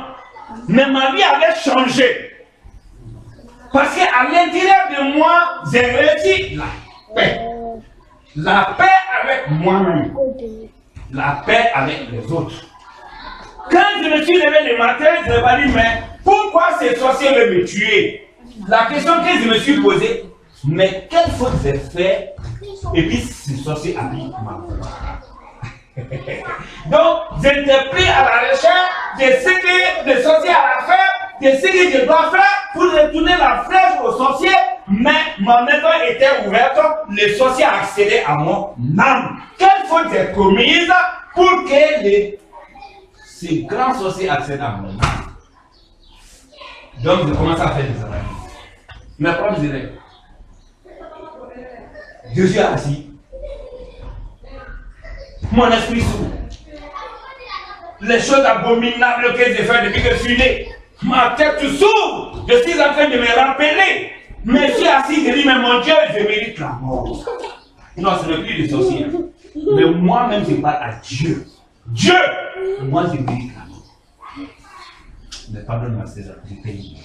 mais ma vie avait changé. Parce qu'à l'intérieur de moi, j'ai réussi la paix. La paix avec moi-même. La paix avec les autres. Quand je me suis levé le matin, je me suis dit, mais pourquoi ces sorciers veulent me tuer? La question que je me suis posée, mais quelle faute j'ai fait? Et puis ces sorciers habitent ma voix. Donc, je n'étais plus à la recherche de ce que les sorciers allaient faire, de ce que je dois faire pour retourner la flèche aux sorciers, mais ma maison était ouverte, les sorciers accédaient à mon âme. Quelle faute j'ai commise pour que ces grands sorciers accèdent à mon âme? Donc, je commence à faire des analyses. Mes propres élèves. Je suis assis. Mon esprit s'ouvre. Les choses abominables que j'ai fait depuis que je suis né, ma tête s'ouvre. Je suis en train de me rappeler. Mais je suis assis, je dis, mais mon Dieu, je mérite la mort. Non, ce n'est plus des sorciers. Mais moi-même, je parle à Dieu. Dieu, moi, je mérite la mort. Mais pardonne-moi, César, j'ai payé.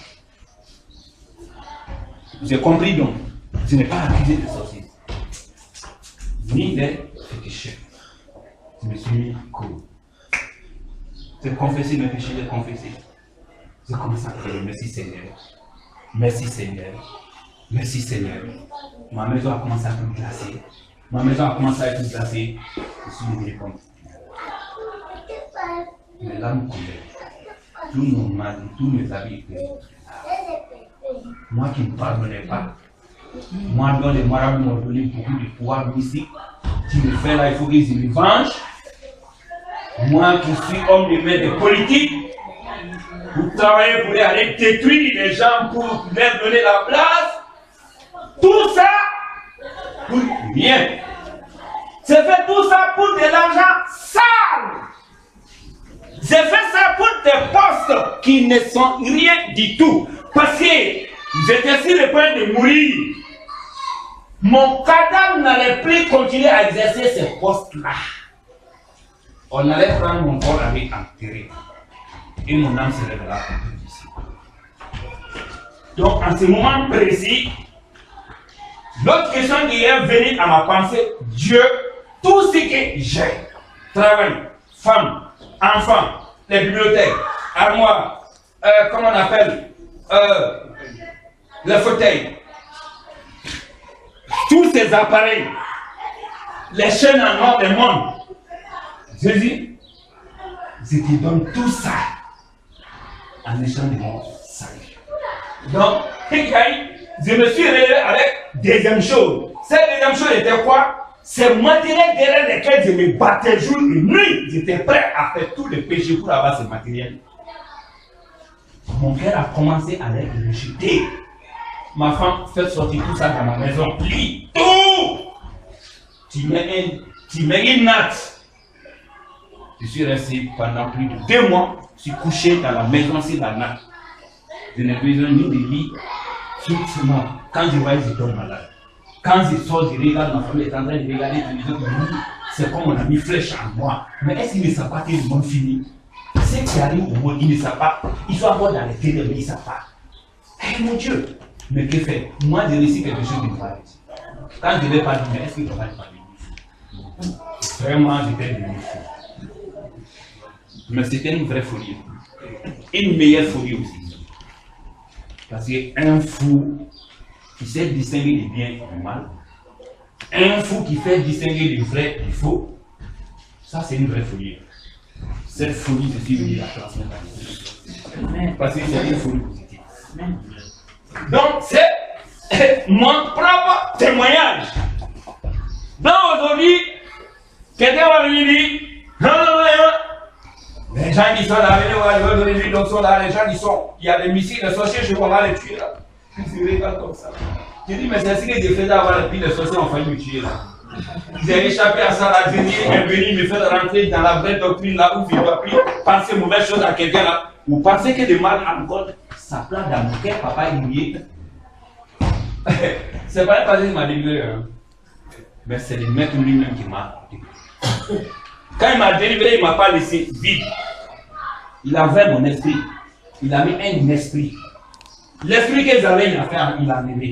J'ai compris donc, je n'ai pas accusé de sorcier. Ni des féticheurs. Je me suis mis cool. J'ai confessé mes péchés, j'ai confessé. J'ai commencé à prier, merci Seigneur. Merci Seigneur. Merci Seigneur. Ma maison a commencé à être glacée. Ma maison a commencé à être glacée. Je suis devenu comme mes larmes coulaient. Tous nos mal, tous mes habits étaient. Moi qui ne pardonnais pas. Moi dont les marabouts m'ont donné beaucoup de pouvoir mystique. Tu me fais là, il faut qu'ils me vengent. Moi qui suis homme de main de politique. Vous travaillez pour aller détruire les gens pour leur donner la place. Tout ça pour rien. J'ai fait tout ça pour de l'argent sale. J'ai fait ça pour des postes qui ne sont rien du tout. Parce que j'étais sur le point de mourir. Mon cadavre n'allait plus continuer à exercer ces postes-là. On allait prendre mon corps avec enterré. Et mon âme se révéla contre ici. Donc, en ce moment précis, l'autre question qui est venue à ma pensée, Dieu, tout ce que j'ai, travail, femme, enfants, les bibliothèques, armoires, comment on appelle, les fauteuils, tous ces appareils, les chaînes en or du monde, Jésus, je te donne tout ça en échange de mon salut. Donc, je me suis réveillé avec deuxième chose. Cette deuxième chose était quoi? C'est matériel derrière lesquels je me battais jour et nuit. J'étais prêt à faire tous les péchés pour avoir ce matériel. Mon cœur a commencé à les rejeter. Ma femme fait sortir tout ça dans ma maison. Lis tout. Tu mets une natte. Je suis resté pendant plus de 2 mois. Je suis couché dans la maison sur la natte. Je n'ai besoin ni de lit. Effectivement, quand je vois, je tombe malade. Quand je sors, je regarde, ma femme est en train de regarder, c'est comme on a mis flèche en moi. Mais est-ce qu'il ne savent pas que le monde finit? Ceux qui arrivent au monde, ils ne savent pas. Ils sont encore dans les ténèbres, mais ils ne savent pas. Eh mon Dieu! Mais que faire? Moi, j'ai réussi quelque chose de pareil. Quand je ne vais pas dire, mais est-ce qu'il ne va pas dire? Vraiment, j'étais devenu fou. Mais c'était une vraie folie. Une meilleure folie aussi. Parce qu'un fou qui sait distinguer le bien et le mal, un fou qui fait distinguer le vrai et le faux, ça c'est une vraie folie. Cette folie, je suis venu la transmettre à vous. Parce que c'est une folie positive. Donc, c'est mon propre témoignage. Donc, aujourd'hui, quelqu'un va venir dire, les gens qui sont là, les gens sont là, les gens qui sont, il y a des missiles, des sorciers, je vais les tuer là. Ils se regardent comme ça. Je dis, mais c'est ce que j'ai fait d'avoir les piles de sorciers, on failli me tuer là. J'ai échappé à ça là, Jésus est venu me faire rentrer dans la vraie doctrine là où je ne dois plus penser mauvaise chose à quelqu'un là. Vous pensez que le mal encore, ça plane dans mon cœur, papa est mouillé. C'est pas parce qu'il m'a délivré, hein. Mais c'est le maître lui-même qui m'a délivré. Quand il m'a délivré, il ne m'a pas laissé vide. Il a ouvert mon esprit. Il a mis un esprit. L'esprit que j'avais, il a enlevé.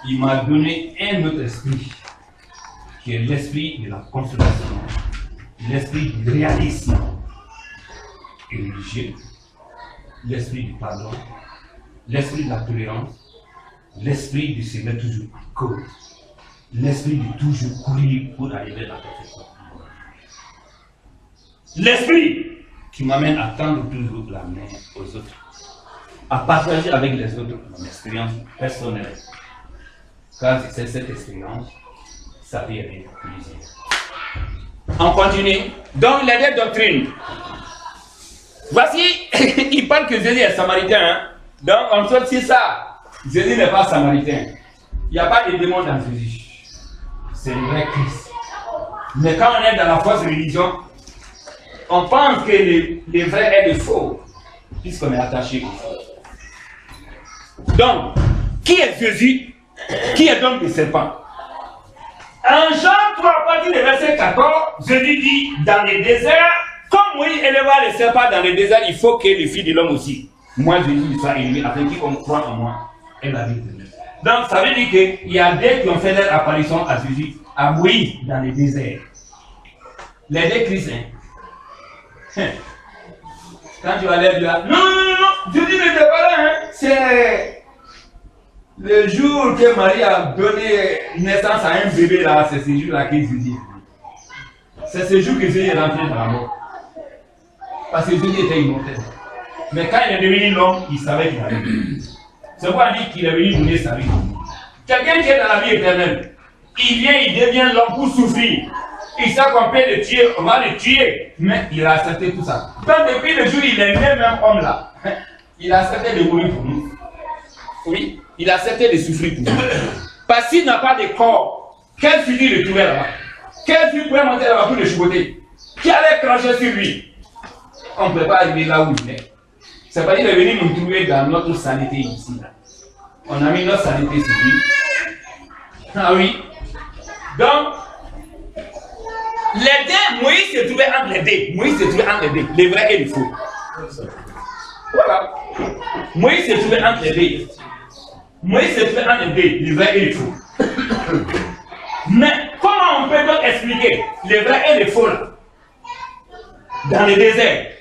Il m'a donné un autre esprit, qui est l'esprit de la consolation, l'esprit du réalisme religieux, l'esprit du pardon, l'esprit de la tolérance, l'esprit de se mettre toujours en cause, l'esprit de toujours courir pour arriver à la perfection. L'esprit qui m'amène à tendre toujours la main aux autres, à partager avec les autres mon expérience personnelle. Car c'est cette expérience, ça vient avec plaisir. On continue. Donc, les deux doctrines. Voici, il parle que Jésus est samaritain. Hein? Donc, on sort sur ça. Jésus n'est pas samaritain. Il n'y a pas de démon dans Jésus. C'est le vrai Christ. Mais quand on est dans la fausse religion, on pense que le vrai est le faux, puisqu'on est attaché au faux. Donc, qui est Jésus? Qui est donc le serpent? En Jean 3, à partir du verset 14, Jésus dit, dans le désert, comme Moïse éleva le serpent dans le désert, il faut que le Fils de l'homme aussi, moi Jésus, soit élevé, afin qu'on croit en moi, et la vie de Dieu. Donc, ça veut dire qu'il y a deux qui ont fait leur apparition à Jésus, à Moïse, dans le désert. Les deux chrétiens. Quand tu vas aller là, non, Jésus n'était pas là, hein. C'est le jour que Marie a donné naissance à un bébé là, c'est ce jour-là que Jésus est venu. C'est ce jour que Jésus est rentré dans la mort. Parce que Jésus était immortel. Mais quand il est devenu l'homme, il savait qu'il allait venir. C'est pourquoi on dit qu'il est venu donner sa vie. Quelqu'un qui est dans la vie éternelle, il vient, il devient l'homme pour souffrir. Il sait qu'on peut le tuer, on va le tuer, mais il a accepté tout ça. Donc depuis le jour où il est né, même homme là, il a accepté de mourir pour nous. Oui, il a accepté de souffrir pour nous. Parce qu'il n'a pas de corps, quel fusil le trouvait là-bas? Quel fusil pouvait monter là-bas pour le chicoter? Qui allait cracher sur lui? On ne peut pas arriver là où il est. C'est pas qu'il est venu nous trouver dans notre sanité ici. Là. On a mis notre sanité sur lui. Ah oui. Donc, les deux, Moïse se trouvait entre les deux. Moïse se trouvait entre les deux, le vrai et le faux. Voilà. Moïse se trouvait entre les deux. Moïse se trouvait entre les deux, le vrai et le faux. Mais comment on peut donc expliquer le vrai et le faux là? Dans le désert.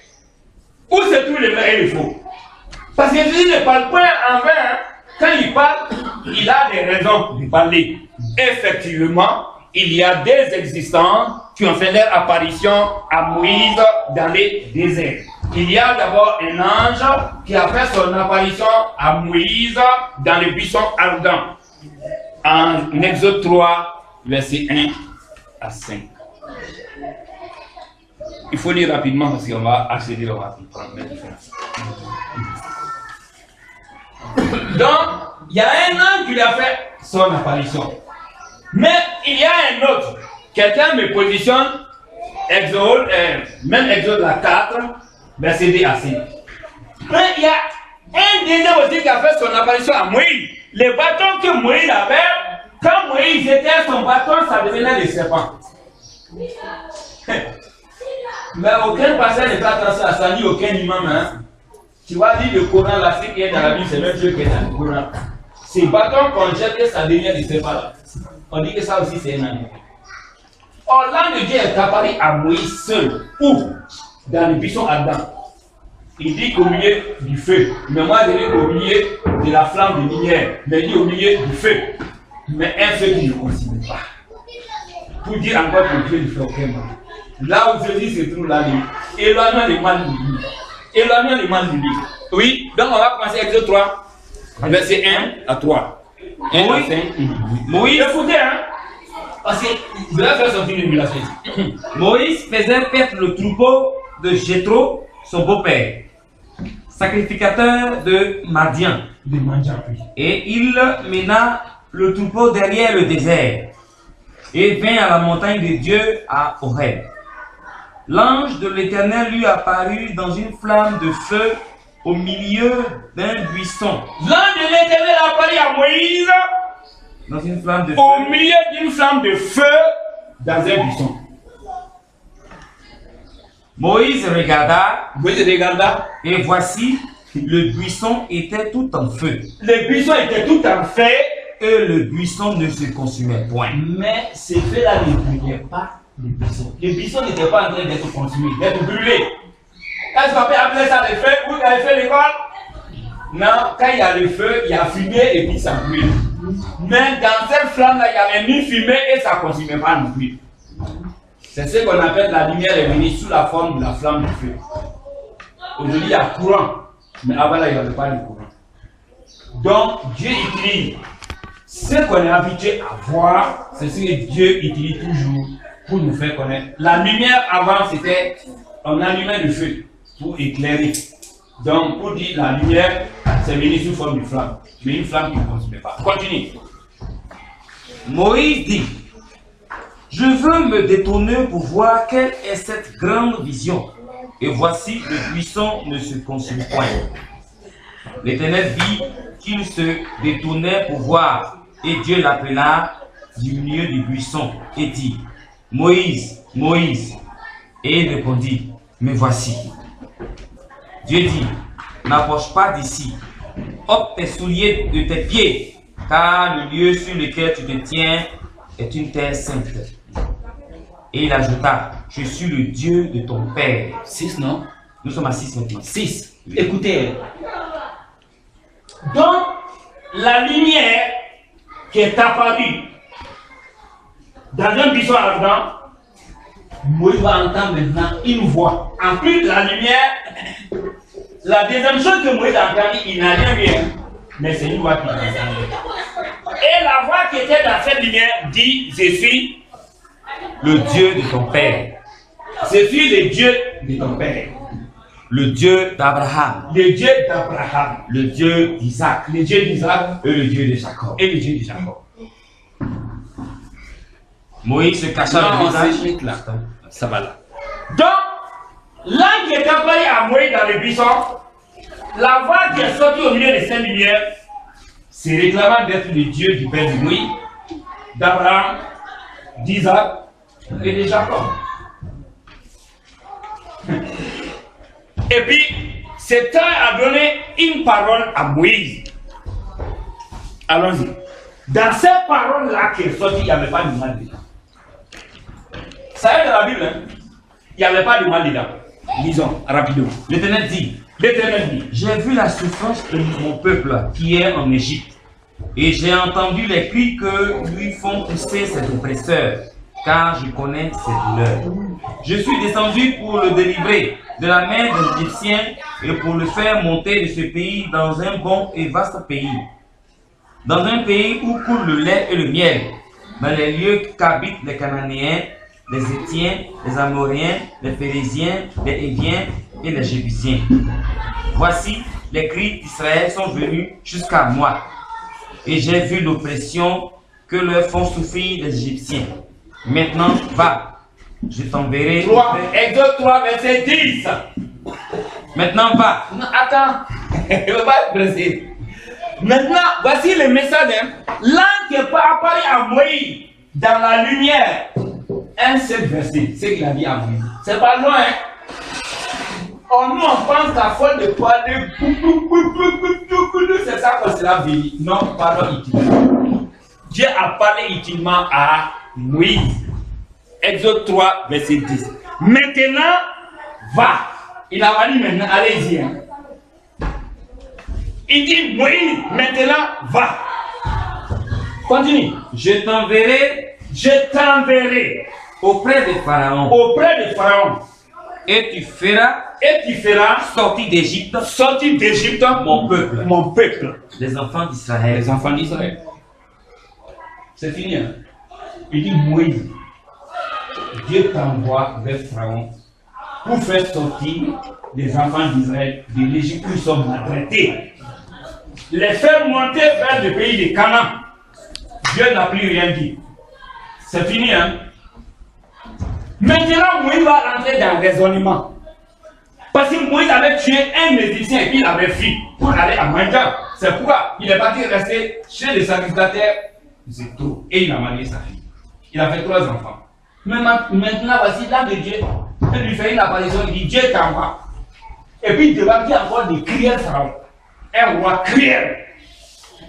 Où se trouve le vrai et le faux? Parce que Jésus ne parle pas en vain. Hein. Quand il parle, il a des raisons de parler. Effectivement, il y a des existants qui ont fait leur apparition à Moïse dans les déserts. Il y a d'abord un ange qui a fait son apparition à Moïse dans les buissons ardents. En Exode 3, verset 1 à 5. Il faut lire rapidement parce qu'on va accéder, on va prendre les différences. Donc, il y a un ange qui lui a fait son apparition. Mais il y a un autre. Quelqu'un me positionne, Exode, même Exode 4, verset 2 à 5. Mais il y a un deuxième aussi qui a fait son apparition à Moïse. Le bâton que Moïse avait, quand Moïse était son bâton, ça devenait des serpents. Mais aucun pasteur n'est pas attention à ça, ni aucun imam. Hein. Tu vas dire le Coran, là, ce qui est dans la Bible, c'est même Dieu qui est dans le Coran. Ces bâtons qu'on jette, ça devient des serpents. On dit que ça aussi, c'est un animal. Or, l'ange de Dieu est apparu à Moïse seul. Où? Dans le buisson ardent. Il dit qu'au milieu du feu. Mais moi, je dis au milieu de la flamme de lumière. Mais il dit au milieu du feu. Mais un feu qui ne considère pas. Pour dire encore que Dieu ne fait aucun mal. Là où Jésus se trouve là, éloignons les mal de lui. Éloignons les mal de lui. Oui, donc on va commencer Exode 3, verset 1 à 3. 1 à 5. Moïse, Écoutez, hein, parce que je vais faire sortir une émulation. Moïse faisait perdre le troupeau de Jéthro, son beau-père, sacrificateur de Madian. Et il mena le troupeau derrière le désert et vint à la montagne de Dieu à Horeb. L'ange de l'Éternel lui apparut dans une flamme de feu au milieu d'un buisson. L'ange de l'Éternel apparut à Moïse Dans une flamme de feu. au milieu d'une flamme de feu dans un buisson. Moïse regarda Moïse regarda, et voici, le buisson était tout en feu. le buisson était tout en feu, Et le buisson ne se consumait point. mais ce feu-là ne brûlait pas le buisson. Le buisson n'était pas en train d'être consumé, d'être brûlé. Est-ce qu'on peut appeler ça le feu? Où il y a le feu l'école? Non, quand il y a le feu, il y a fumée et puis ça brûle. Mais dans cette flamme-là, il n'y avait ni fumée et ça ne consumait pas non plus. C'est ce qu'on appelle la lumière est venue sous la forme de la flamme du feu. Aujourd'hui, il y a courant, mais avant là, il n'y avait pas de courant. Donc, Dieu utilise ce qu'on est habitué à voir, c'est ce que Dieu utilise toujours pour nous faire connaître. La lumière avant, c'était, on allumait le feu pour éclairer. Donc, pour dire la lumière, c'est venu sous forme de flamme, mais une flamme qui ne consumait pas. Continue. Moïse dit, je veux me détourner pour voir quelle est cette grande vision. Et voici, le buisson ne se consume point. L'Éternel vit qu'il se détournait pour voir, et Dieu l'appela du milieu du buisson et dit, Moïse, Moïse. Et il répondit, me voici. Dieu dit, n'approche pas d'ici, ôte tes souliers de tes pieds, car le lieu sur lequel tu te tiens est une terre sainte. Et il ajouta, je suis le Dieu de ton père. 6, non? Nous sommes à 6 maintenant. 6. Écoutez. Donc, la lumière qui est apparue dans un buisson ardent, Moïse va entendre maintenant une voix. En plus de la lumière, la deuxième chose que Moïse a entendue, il n'a rien vu, mais c'est une voix qui entend. Et la voix qui était dans cette lumière dit, je suis le Dieu de ton père. Je suis le Dieu de ton père. Le Dieu d'Abraham. Le Dieu d'Abraham. Le Dieu d'Isaac. Le Dieu d'Isaac. Et le Dieu de Jacob. Et le Dieu de Jacob. Moïse se cacha le visage. Là. Ça va là. Donc, l'ange qui est apparu à Moïse dans le buisson, la voix qui est sortie au milieu de cette lumière, c'est réclamant d'être le Dieu du père de Moïse, d'Abraham, d'Isaac et de Jacob. Et puis, cet ange a donné une parole à Moïse. Allons-y. Dans cette parole-là qui est sortie, il n'y avait pas de mal dedans. Ça est dans la Bible, hein? Il n'y avait pas de mal dedans. Lisons, rapidement. L'Éternel dit, j'ai vu la souffrance de mon peuple qui est en Égypte, et j'ai entendu les cris que lui font pousser ses oppresseurs, car je connais ses douleurs. Je suis descendu pour le délivrer de la main des Égyptiens et pour le faire monter de ce pays dans un bon et vaste pays, dans un pays où coule le lait et le miel, dans les lieux qu'habitent les Cananéens, les Hétiens, les Amoréens, les Phérésiens, les Héviens et les Jébusiens. Voici, les cris d'Israël sont venus jusqu'à moi, et j'ai vu l'oppression que leur font souffrir les Égyptiens. Maintenant, va, je t'enverrai. Exode 3, verset 10. Maintenant, va. Non, attends, il ne va pas être pressé. Maintenant, voici le message. L'ange qui est apparu à Moïse dans la lumière. Un seul verset, c'est qu'il a dit à Moïse. C'est pas loin, hein? Oh, nous, on pense qu'à force de parler, c'est ça qu'on sera béni. Non, pardon, utilement. Dieu a parlé utilement à Moïse. Exode 3, verset 10. Maintenant, va. Il a pas dit maintenant, allez-y. Hein. Il dit, Moïse, maintenant, va. Continue. Je t'enverrai auprès de Pharaon. Et tu feras sortir d'Égypte mon peuple, les enfants d'Israël. Les enfants d'Israël. C'est fini. Hein? Il dit Moïse, Dieu t'envoie vers Pharaon pour faire sortir les enfants d'Israël de l'Égypte où ils sont maltraités. Les faire monter vers le pays de Canaan. Dieu n'a plus rien dit. C'est fini, hein? Maintenant, Moïse va rentrer dans le raisonnement. Parce que Moïse avait tué un Égyptien et puis il avait fui pour aller à Madian. C'est pourquoi il est parti rester chez les sacrificateurs. C'est tout. Et il a marié sa fille. Il a fait 3 enfants. Mais maintenant, voici l'âme de Dieu. Il lui fait une apparition. Il dit Dieu t'envoie. Et puis il débarque encore de crier Pharaon. Un roi crier.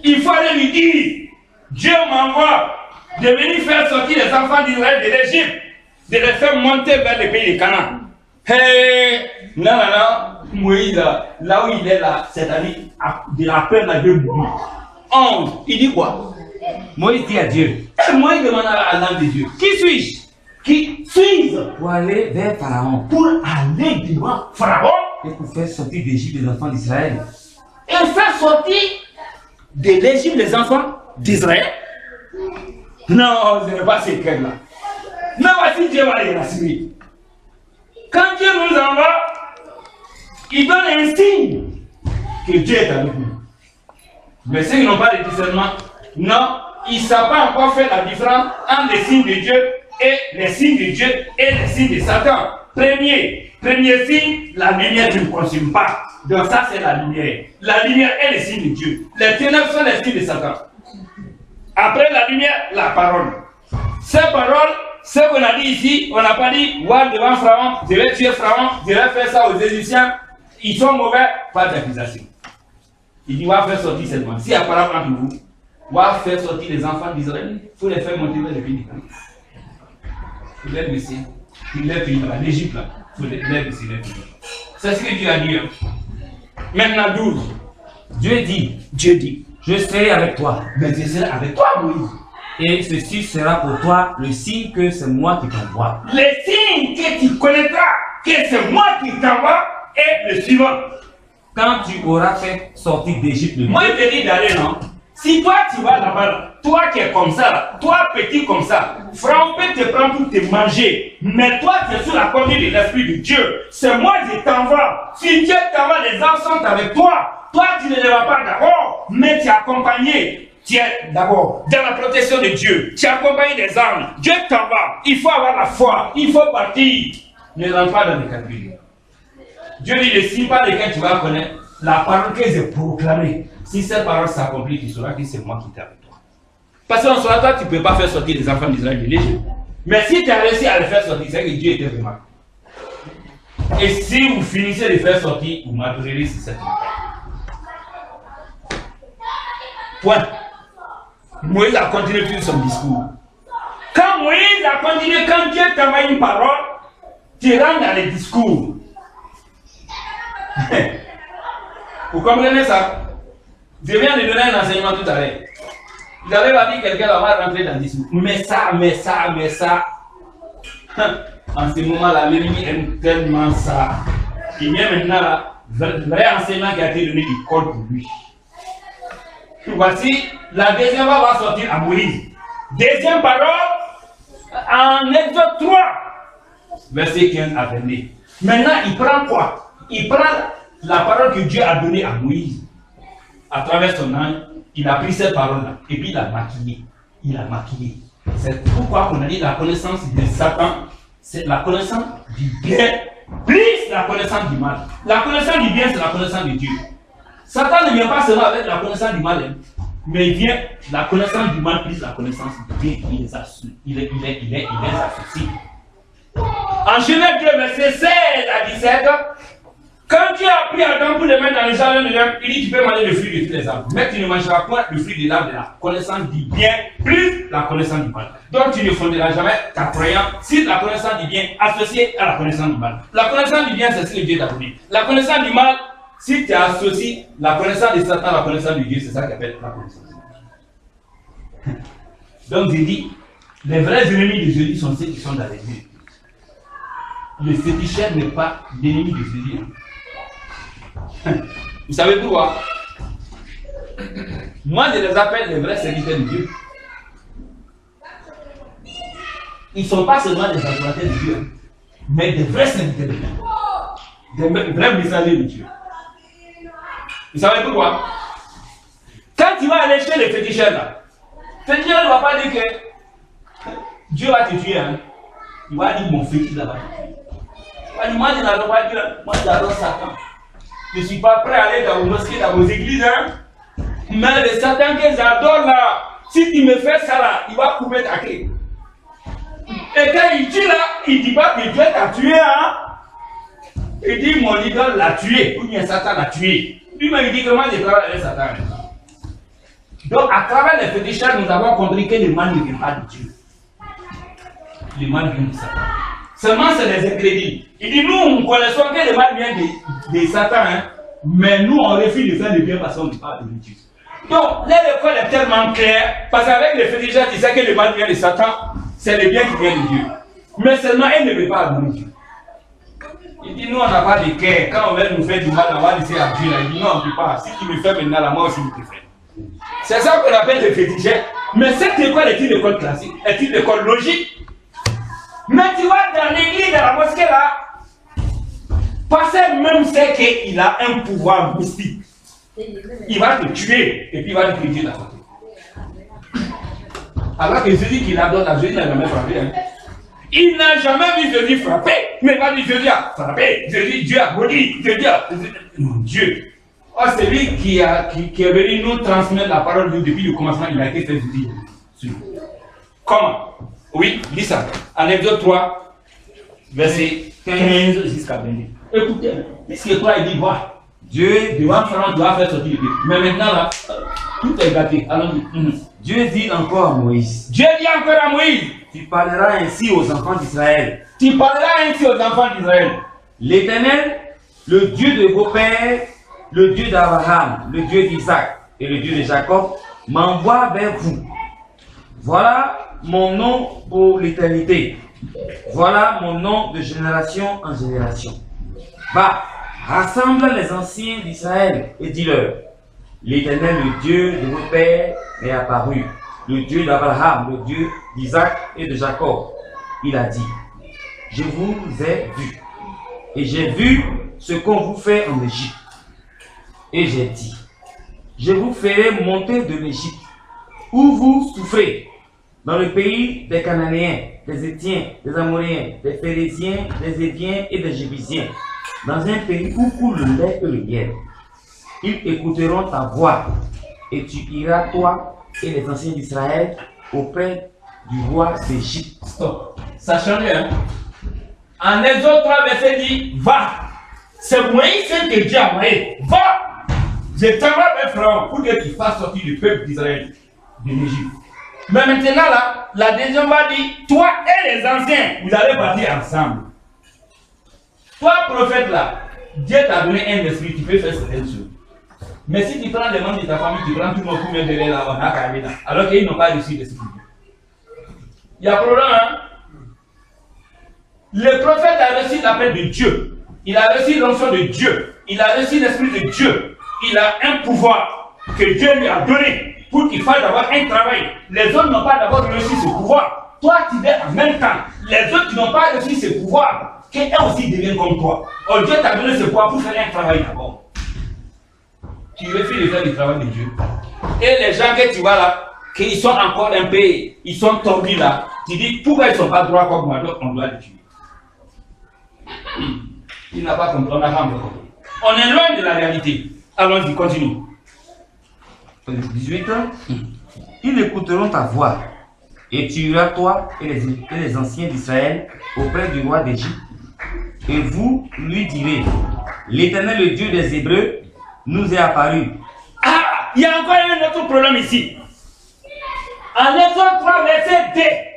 Il faut aller lui dire Dieu m'envoie de venir faire sortir les enfants d'Israël de l'Égypte, de les faire monter vers le pays de Canaan. Hey, non, Moïse, là où il est là, c'est-à-dire de la peur de Dieu. 11, il dit quoi? Moïse dit à Dieu. Et Moïse demande à l'âme de Dieu. Qui suis-je? Qui suis-je? Pour aller vers Pharaon. Pour aller devant Pharaon. Et pour faire sortir d'Égypte les enfants d'Israël. Et faire sortir de l'Égypte les enfants d'Israël? Non, ce n'est pas ce cas-là. Mais voici Dieu va les rassurer. Quand Dieu nous envoie, il donne un signe que Dieu est avec nous. Mais ceux qui n'ont pas de discernement, non, ils ne savent pas encore faire la différence entre les signes de Dieu et les signes de Dieu et les signes de Satan. Premier signe, la lumière ne consume pas. Donc ça c'est la lumière. La lumière est le signe de Dieu. Les ténèbres sont les signes de Satan. Après la lumière, la parole. Ces paroles, ce qu'on a dit ici, on n'a pas dit, voir devant Pharaon, je vais tuer Pharaon, je vais faire ça aux Égyptiens. Ils sont mauvais, pas d'accusation. Il dit, on va faire sortir cette main. Si il y a parole entre vous, on va faire sortir les enfants d'Israël, il faut les faire monter vers le pays de Canaan. Il faut les laisser. Il les pays là, l'Égypte là. Il faut les laisser, les pays. C'est ce que Dieu a dit. Hein. Maintenant 12. Dieu dit, je serai avec toi. Mais je serai avec toi, Moïse. Et ceci sera pour toi le signe que c'est moi qui t'envoie. Le signe que tu connaîtras que c'est moi qui t'envoie est le suivant. Quand tu auras fait sortir d'Égypte le moi je te dis d'aller, non? Si toi tu vas là-bas, toi qui es comme ça, toi petit comme ça, Pharaon peut te prendre pour te manger. Mais toi tu es sous la conduite de l'Esprit de Dieu. C'est moi qui t'envoie. Si Dieu t'envoie, les anges sont avec toi. Toi tu ne les vas pas d'abord, mais tu es accompagné. Tu es d'abord dans la protection de Dieu. Tu es accompagné des anges. Dieu t'envoie. Il faut avoir la foi. Il faut partir. Ne rentre pas dans les calculs. Dieu dit, les 6 pas lesquels tu vas connaître la parole que j'ai proclamée. Si cette parole s'accomplit, tu sauras que c'est moi qui t'ai avec toi. Parce qu'en soi, toi, tu ne peux pas faire sortir les enfants d'Israël de l'Égypte. Mais si tu as réussi à les faire sortir, c'est que Dieu était vraiment. Et si vous finissez de les faire sortir, vous m'adorerez sur cette montagne. Point. Moïse a continué tout son discours. Quand Moïse a continué, quand Dieu t'envoie une parole, tu rentres dans les discours. Vous comprenez ça? Je viens de donner un enseignement tout à l'heure. Vous avez pas dit que quelqu'un va rentrer dans le discours. Mais ça. En ce moment-là, l'ennemi aime tellement ça. Il vient maintenant là, le vrai enseignement qui a été donné, il colle pour lui. Voici, la deuxième fois va sortir à Moïse. Deuxième parole, en Exode 3, verset 15 à 22. Maintenant, il prend quoi? Il prend la parole que Dieu a donnée à Moïse. À travers son ange, il a pris cette parole-là et puis il a maquillé. C'est pourquoi on a dit la connaissance de Satan, c'est la connaissance du bien, plus la connaissance du mal. La connaissance du bien, c'est la connaissance de Dieu. Satan ne vient pas seulement avec la connaissance du mal, mais il vient la connaissance du mal plus la connaissance du bien. Il les associe. En Genèse 2, verset 16 à 17, quand Dieu a pris Adam pour le mettre dans le jardin de l'homme, il dit tu peux manger le fruit de tous les arbres, mais tu ne mangeras point le fruit de l'arbre de la connaissance du bien plus la connaissance du mal. Donc tu ne fonderas jamais ta croyance sur la connaissance du bien associée à la connaissance du mal. La connaissance du bien, c'est ce que Dieu t'a donné. La connaissance du mal, si tu associes la connaissance de Satan à la connaissance de Dieu, c'est ça qu'on appelle la connaissance de Dieu. Donc je dis, les vrais ennemis de Jésus sont ceux qui sont dans les lieux. le féticheur n'est pas l'ennemi de Jésus. Vous savez pourquoi? Moi, je les appelle les vrais serviteurs de Dieu. Ils ne sont pas seulement des adorateurs de Dieu, mais des vrais serviteurs de Dieu. Des vrais messagers de Dieu. Vous savez pourquoi? Quand tu vas aller chez les féticheurs là, le féticheur ne va pas dire que Dieu va te tuer. Hein. Il va dire mon fétiche là-bas. Il va dire moi je n'adore pas Dieu, moi j'adore Satan. Je ne suis pas prêt à aller dans vos mosquées, dans vos églises. Hein. Mais le Satan que j'adore là, si tu me fais ça là, il va couper ta clé. Et quand il tue là, il ne dit pas que Dieu t'a tué. Hein. Il dit mon idole l'a tué, ou bien Satan l'a tué. Lui-même il dit que moi je travaille avec Satan. Donc à travers les féticheurs, nous avons compris que le mal ne vient pas de Dieu. Le mal vient de Satan. Seulement c'est les ingrédients. Il dit nous connaissons que le mal vient de Satan, hein, mais nous on refuse de faire le bien parce qu'on ne parle de Dieu. Donc l'école est tellement claire, parce qu'avec les féticheurs, tu sais que le mal vient de Satan, c'est le bien qui vient de Dieu. Mais seulement elle ne veut pas adorer Dieu. Il dit nous on n'a pas de cœur, quand on veut nous faire du mal, on va laisser à Dieu. Il dit non on ne peut pas, si tu me fais maintenant la mort aussi je te fais. C'est ça qu'on appelle les féticheurs. Mais cette école est une école classique, est une école logique. Mais tu vas dans l'église, dans la mosquée là, passer même sait qu'il a un pouvoir mystique. Il va te tuer et puis il va te critiquer la côté. Alors que Jésus qui l'adore, Jésus n'a jamais frappé. Hein. Il n'a jamais vu Jésus frapper. Mais il va dire Jésus a frappé, Dieu a maudit, Mon Dieu. Oh, c'est lui qui est venu nous transmettre la parole de Dieu depuis le commencement, il a été fait Jésus. Comment? Oui, lis ça. En Exode 3, verset 15 jusqu'à 22. Écoutez, puisque toi il dit, voilà, Dieu doit faire sortir le peuple. Mais maintenant là, tout est gâté. Allons-y. Dieu dit encore à Moïse. Dieu dit encore à Moïse. Tu parleras ainsi aux enfants d'Israël. Tu parleras ainsi aux enfants d'Israël. L'Éternel, le Dieu de vos pères, le Dieu d'Abraham, le Dieu d'Isaac et le Dieu de Jacob, m'envoie vers vous. Voilà mon nom pour l'éternité. Voilà mon nom de génération en génération. Va, rassemble les anciens d'Israël et dis-leur, l'Éternel, le Dieu de vos pères, est apparu. Le Dieu d'Abraham, le Dieu d'Isaac et de Jacob. Il a dit, je vous ai vu. Et j'ai vu ce qu'on vous fait en Égypte. Et j'ai dit, je vous ferai monter de l'Égypte, où vous souffrez, dans le pays des Cananéens, des Étiens, des Amoréens, des Phéréziens, des Éviens et des Jébusiens, dans un pays où coule le lait et le miel. Ils écouteront ta voix, et tu iras, toi et les anciens d'Israël, auprès du roi d'Égypte. Stop. Ça change, hein? En Exode 3, verset dit, va. C'est Moïse que Dieu a envoyé. Va. Je t'envoie vers Pharaon pour que tu fasses sortir le peuple d'Israël de l'Égypte. Mais maintenant là, la deuxième va dire, toi et les anciens, vous allez partir ensemble. Toi, prophète là, Dieu t'a donné un esprit, tu peux faire certaines choses. Mais si tu prends les membres de ta famille, tu prends tout le monde pour mettre derrière là, on a carré là, alors qu'ils n'ont pas reçu l'esprit. Il y a problème, hein? Le prophète a reçu l'appel de Dieu. Il a reçu l'onction de Dieu. Il a reçu l'esprit de Dieu. Il a un pouvoir que Dieu lui a donné pour qu'il fasse d'abord un travail. Les autres n'ont pas d'abord reçu ce pouvoir. Toi, tu es en même temps. Les autres qui n'ont pas reçu ce pouvoir, qu'eux aussi deviennent comme toi. Oh, Dieu t'a donné ce pouvoir pour faire un travail d'abord. Tu refuses de faire le travail de Dieu. Et les gens que tu vois là, qu'ils sont encore un peu, ils sont tordus là, tu dis pourquoi ils ne sont pas droits comme moi, donc on doit les tuer. Il n'a pas compris, on n'a pas compris. On est loin de la réalité. Allons-y, continue. 18. Ils écouteront ta voix, et tu iras, toi et les anciens d'Israël, auprès du roi d'Égypte, et vous lui direz, l'Éternel, le Dieu des Hébreux, nous est apparu. Ah, il y a encore un autre problème ici. En Exode 3, verset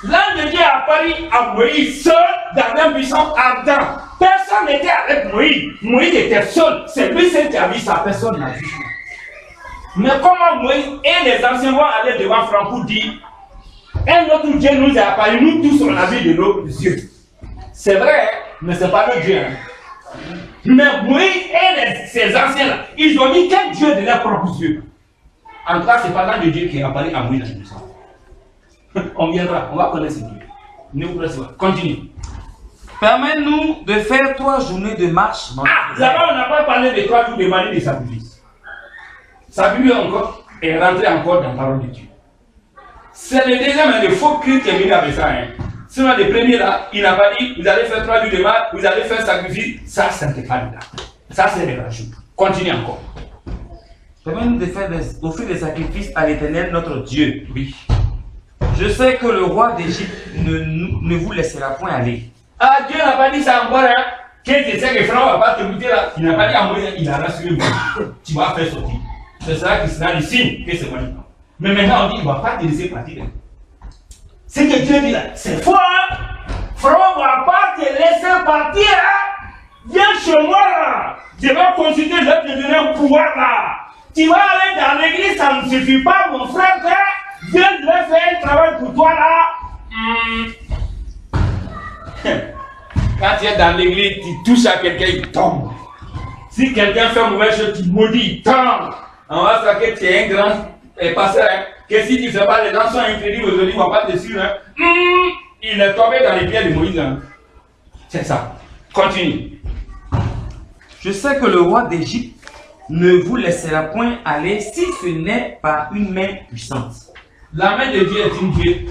2, l'ange de Dieu est apparu à Moïse seul dans un buisson ardent. Personne n'était avec Moïse. Moïse était seul. C'est lui seul qui a vu sa personne n'a vu. Mais comment Moïse et les anciens vont aller devant Pharaon pour dire, un autre Dieu nous est apparu, nous tous on a vu de nos yeux. C'est vrai, mais ce n'est pas le Dieu. Hein. Mais Moïse et ses anciens là, ils ont mis quel Dieu de leurs propres yeux. En tout cas, ce n'est pas l'un de Dieu qui est apparu à Moïse dans le sang. On viendra, on va connaître ce Dieu. Ne vous pressez pas. Continue. Permets-nous de faire 3 journées de marche. Là-bas, on n'a pas parlé de 3 jours de manière de sacrifice. Sa Bible est rentrée encore dans la parole de Dieu. C'est le deuxième, le faux Christ qui est venu avec ça. Hein. Sinon, le premier là, il n'a pas dit, vous allez faire 3 jours de marche, vous allez faire sacrifice. Ça, c'est pas là. Ça, c'est le rajout. Continue encore. Permets-nous d'offrir des sacrifices à l'Éternel, notre Dieu. Oui. Je sais que le roi d'Égypte ne vous laissera point aller. Ah, Dieu n'a pas dit ça encore, hein. Quand tu sais que Pharaon va pas te goûter là, il n'a pas dit à Moïse, il a rassuré Moïse. Tu vas faire sortir. C'est ça qui sera le signe que c'est moi. Mais maintenant, on dit, il ne va pas te laisser partir. Ce que Dieu dit là, c'est faux, hein. Pharaon ne va pas te laisser partir, hein. Viens chez moi là. Je vais consulter, je vais te donner un pouvoir là. Tu vas aller dans l'église, ça ne suffit pas, mon frère, hein. Viens, je vais faire un travail pour toi là. Quand tu es dans l'église, tu touches à quelqu'un, il tombe. Si quelqu'un fait mauvaise chose, tu maudis, il tombe. On va savoir que tu es un grand pasteur. Hein. Que si tu ne fais pas, les gens sont incrédules aujourd'hui, on ne va pas te suivre. Hein. Il est tombé dans les pieds de Moïse. Hein. C'est ça. Continue. Je sais que le roi d'Égypte ne vous laissera point aller si ce n'est par une main puissante. La main de Dieu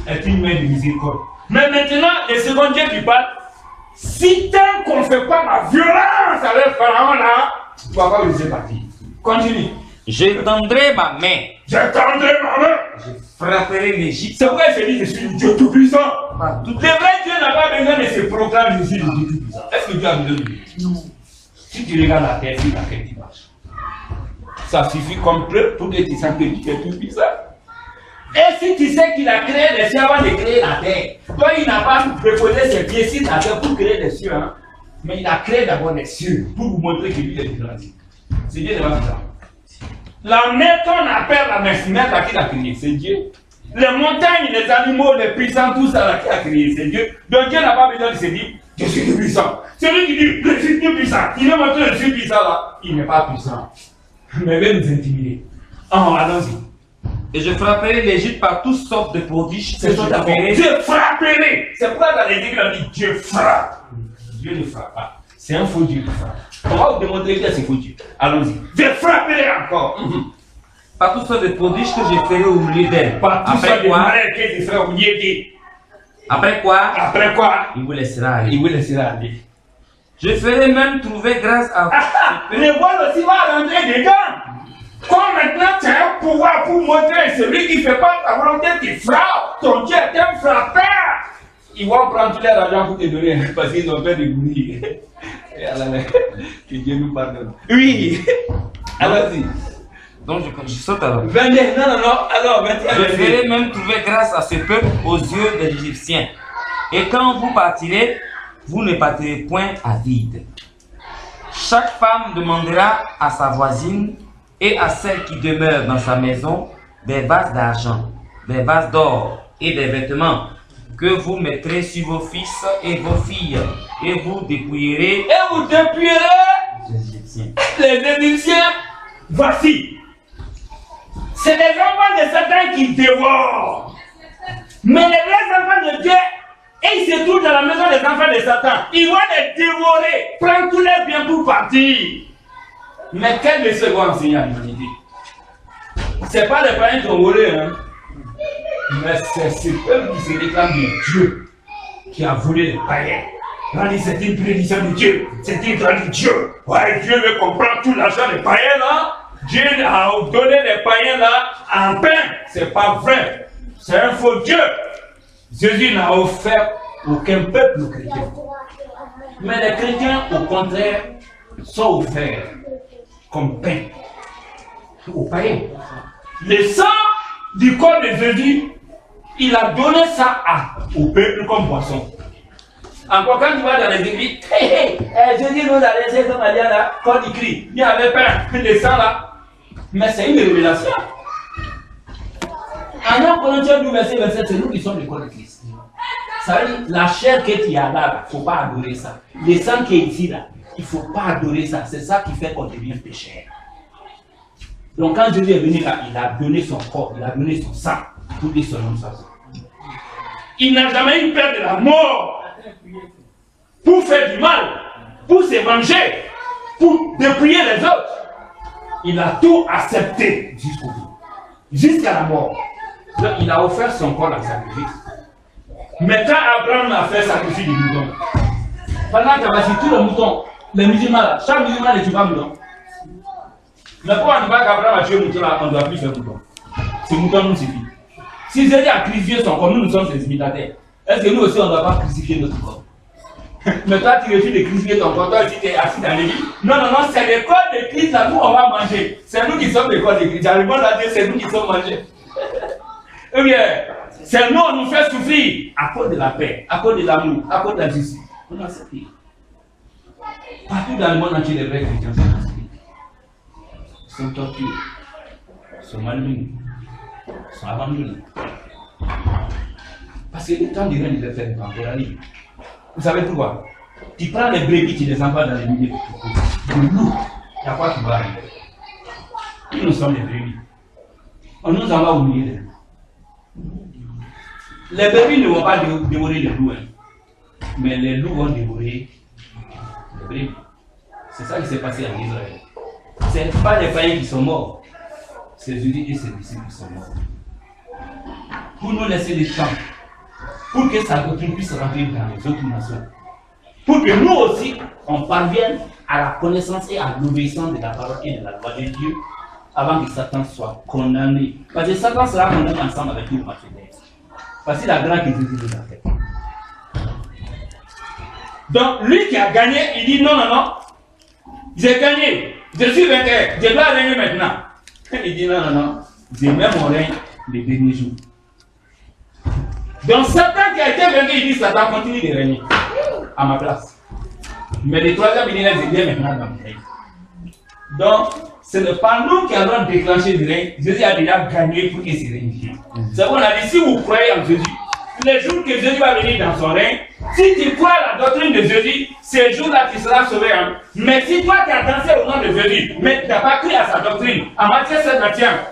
est une main de miséricorde. Mais maintenant, le second Dieu qui parle, si tant qu'on ne fait pas la violence avec Pharaon là, tu ne vas pas vous laisser partir. Continue. J'étendrai ma main. J'étendrai ma main. Je frapperai l'Égypte. C'est vrai, je dis, je suis le Dieu tout-puissant. Le vrai Dieu n'a pas besoin de se proclamer, je suis le Dieu tout-puissant. Est-ce que Dieu a besoin de lui? Non. Si tu regardes la terre, sur laquelle tu marches, ça suffit comme preuve pour que tu sens que tu es tout-puissant. Et si tu sais qu'il a créé les cieux avant de créer la terre, toi il n'a pas déposé ses pieds sur la terre pour créer les cieux, hein? Mais il a créé d'abord les cieux pour vous montrer que lui est différent. C'est Dieu de la ça. La mer qu'on appelle la mer, c'est qui l'a créé, c'est Dieu. Les montagnes, les animaux, les puissants, tout ça là qui a créé, c'est Dieu. Donc Dieu n'a pas besoin de se dire, je suis tout puissant. Celui qui dit, je suis tout puissant, il veut montrer je suis puissant là, il n'est pas puissant. Mais il veut nous intimider. Oh, allons-y. Et je frapperai l'Égypte par toutes sortes de prodiges. C'est tout d'abord. Dieu frapperai. C'est pourquoi dans les églises, on dit Dieu frappe. Dieu ne frappe pas. C'est un faux Dieu qui frappe. On va vous démontrer que c'est faux Dieu. Allons-y. Je frapperai encore. Par toutes sortes de prodiges que je ferai au milieu d'elle. Par toutes sortes de malheurs que je ferai au milieu d'elle. Après quoi? Après quoi? Il vous laissera aller. Il vous laissera aller. Je ferai même trouver grâce à vous. Le voile aussi va rentrer dedans. Comme maintenant tu as un pouvoir pour montrer celui qui ne fait pas ta volonté, tu frappes. Ton Dieu est un frappeur. Ils vont prendre tout leur argent pour te donner parce qu'ils ont peur de mourir. Que Dieu nous pardonne. Oui. Allons-y. Donc je saute alors. Non. Alors, maintenant. Je ferai même trouver grâce à ce peuple aux yeux des Égyptiens. Et quand vous partirez, vous ne partirez point à vide. Chaque femme demandera à sa voisine et à celle qui demeure dans sa maison des vases d'argent, des vases d'or et des vêtements que vous mettrez sur vos fils et vos filles, et vous dépouillerez. Et vous dépouillerez les Égyptiens. Voici, c'est les enfants de Satan qui dévorent. Mais les vrais enfants de Dieu, et ils se trouvent dans la maison des enfants de Satan. Ils vont les dévorer, prendre tous les biens pour partir. Mais quel de ceux vont enseigner à l'humanité? Ce n'est pas les païens qui ont volé, hein? Mais c'est ce peuple qui se réclame de Dieu qui a volé les païens. On dit c'est une prédiction de Dieu, c'est une grâce de Dieu. Ouais, Dieu veut comprendre tout l'argent des païens là. Dieu a donné les païens là en pain. C'est pas vrai. C'est un faux Dieu. Jésus n'a offert aucun peuple aux chrétiens. Mais les chrétiens, au contraire, sont offerts comme pain aux païens. Le sang du corps de Jésus, il a donné ça au peuple comme boisson. Encore quand tu vas dans les églises, Jésus nous a laissé comme alliés là, quand il crie, il y avait pain, le sang là. Mais c'est une révélation. En 1 Corinthiens 12, verset 27, c'est nous qui sommes le corps de Christ. Ça veut dire, la chair que tu as là, il ne faut pas adorer ça. Le sang qui est ici, là, il ne faut pas adorer ça. C'est ça qui fait qu'on devient pécheur. Donc quand Jésus est venu là, il a donné son corps, il a donné son sang pour dire son nom. Il n'a jamais eu peur de la mort pour faire du mal, pour se venger, pour dépouiller les autres. Il a tout accepté jusqu'au bout, jusqu'à la mort. Donc il a offert son corps en sacrifice. Mais quand Abraham a fait sacrifice du mouton, pendant qu'il a dit tous les moutons, les musulmans là, chaque musulman ne tue pas mouton. Mais pourquoi on ne dit pas qu'Abraham a tué le mouton là, on ne doit plus faire mouton. Ce mouton nous suffit. Si Jésus a crucifié son corps, nous sommes ses imitateurs. Est-ce que nous aussi on ne doit pas crucifier notre corps? Mais toi tu refuses de crucifier ton corps, toi tu es assis dans l'église. Non, non, non, c'est le corps de Christ là, nous on va manger. C'est nous qui sommes le corps de Christ. J'arrive à dire, c'est nous qui sommes mangés. Eh bien, c'est nous on nous fait souffrir à cause de la paix, à cause de l'amour, à cause de la justice. On a accepté. Partout dans le monde entier, les vrais chrétiens sont acceptés. Ils sont torturés, ils sont malmenés, ils sont abandonnés. Parce que le temps du règne de faire est temporaire. Vous savez pourquoi? Tu prends les brebis, tu les envoies dans les milieux de loup. Il y a quoi qui va arriver? Nous sommes les brebis. On nous envoie au milieu de loups. Les brebis ne vont pas dévorer les loups, hein. Mais les loups vont dévorer les brebis. C'est ça qui s'est passé en Israël. Ce n'est pas les païens qui sont morts, c'est Jésus et ses disciples qui sont morts. Pour nous laisser des champs, pour que sa doctrine puisse rentrer dans les autres nations. Pour que nous aussi, on parvienne à la connaissance et à l'obéissance de la parole et de la loi de Dieu avant que Satan soit condamné. Parce que Satan sera condamné ensemble avec nous, ma fidèle. Parce que la grâce que Jésus nous a fait. Donc, lui qui a gagné, il dit non, non, non, j'ai gagné, je suis vainqueur, je dois régner maintenant. Il dit non, non, non, j'ai même mon règne les derniers jours. Donc Satan qui a été vaincu, il dit Satan continue de régner à ma place. Mais le troisième millénaire, je viens maintenant dans mon règne. Donc, ce n'est pas nous qui allons déclencher le règne. Jésus a déjà gagné pour qu'il se règne. C'est pourquoi on a dit, si vous croyez en Jésus, les jours que Jésus va venir dans son règne, si tu crois à la doctrine de Jésus, ces jours-là tu seras sauvé. Hein. Mais si toi tu as dansé au nom de Jésus, mais tu n'as pas cru à sa doctrine, en Matthieu 7,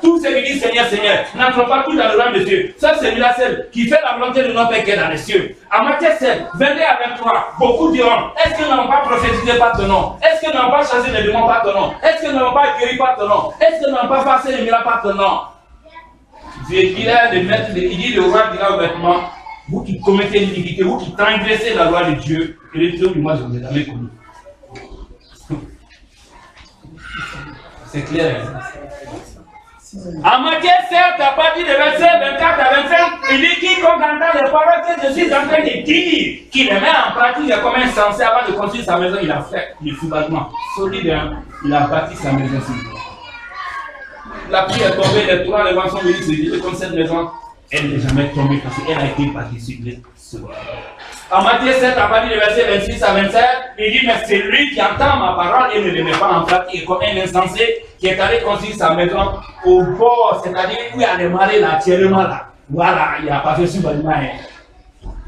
tous ceux qui disent Seigneur, Seigneur, n'entrent pas tous dans le royaume de Dieu. Ça c'est celui-là seul qui fait la volonté de notre Père qui est dans les cieux. En Matthieu 7, 22 à 23, beaucoup diront, est-ce que nous n'avons pas prophétisé par ton nom? Est-ce que nous n'avons pas chassé les démons par ton nom? Est-ce que nous n'avons pas guéri par ton nom? Est-ce que nous n'avons pas passé les miracles par ton nom? Je dirais, il dit le roi dira ouvertement, vous qui commettez l'iniquité, vous qui transgressez la loi de Dieu, et les dieux du moi je ne vous ai jamais connu. C'est clair. En Matthieu 7, à partir de verset 24 à 25, il dit quiconque entend les paroles que je suis en train de dire, qu'il les met en pratique comme un insensé avant de construire sa maison, il a fait du foubattement. Solide, hein? Il a bâti sa maison. La pluie est tombée, les trois les vents sont venus se dire comme cette maison. Elle n'est jamais tombée parce qu'elle a été bâtie sur les sols. En Matthieu 7, à partir du verset 26 à 27, il dit, mais c'est lui qui entend ma parole et ne le met pas en pratique, comme un insensé qui est allé construire sa maison au bord, c'est-à-dire où il y a des marées là, actuellement là. Voilà, il n'a pas fait sous-bâtiment.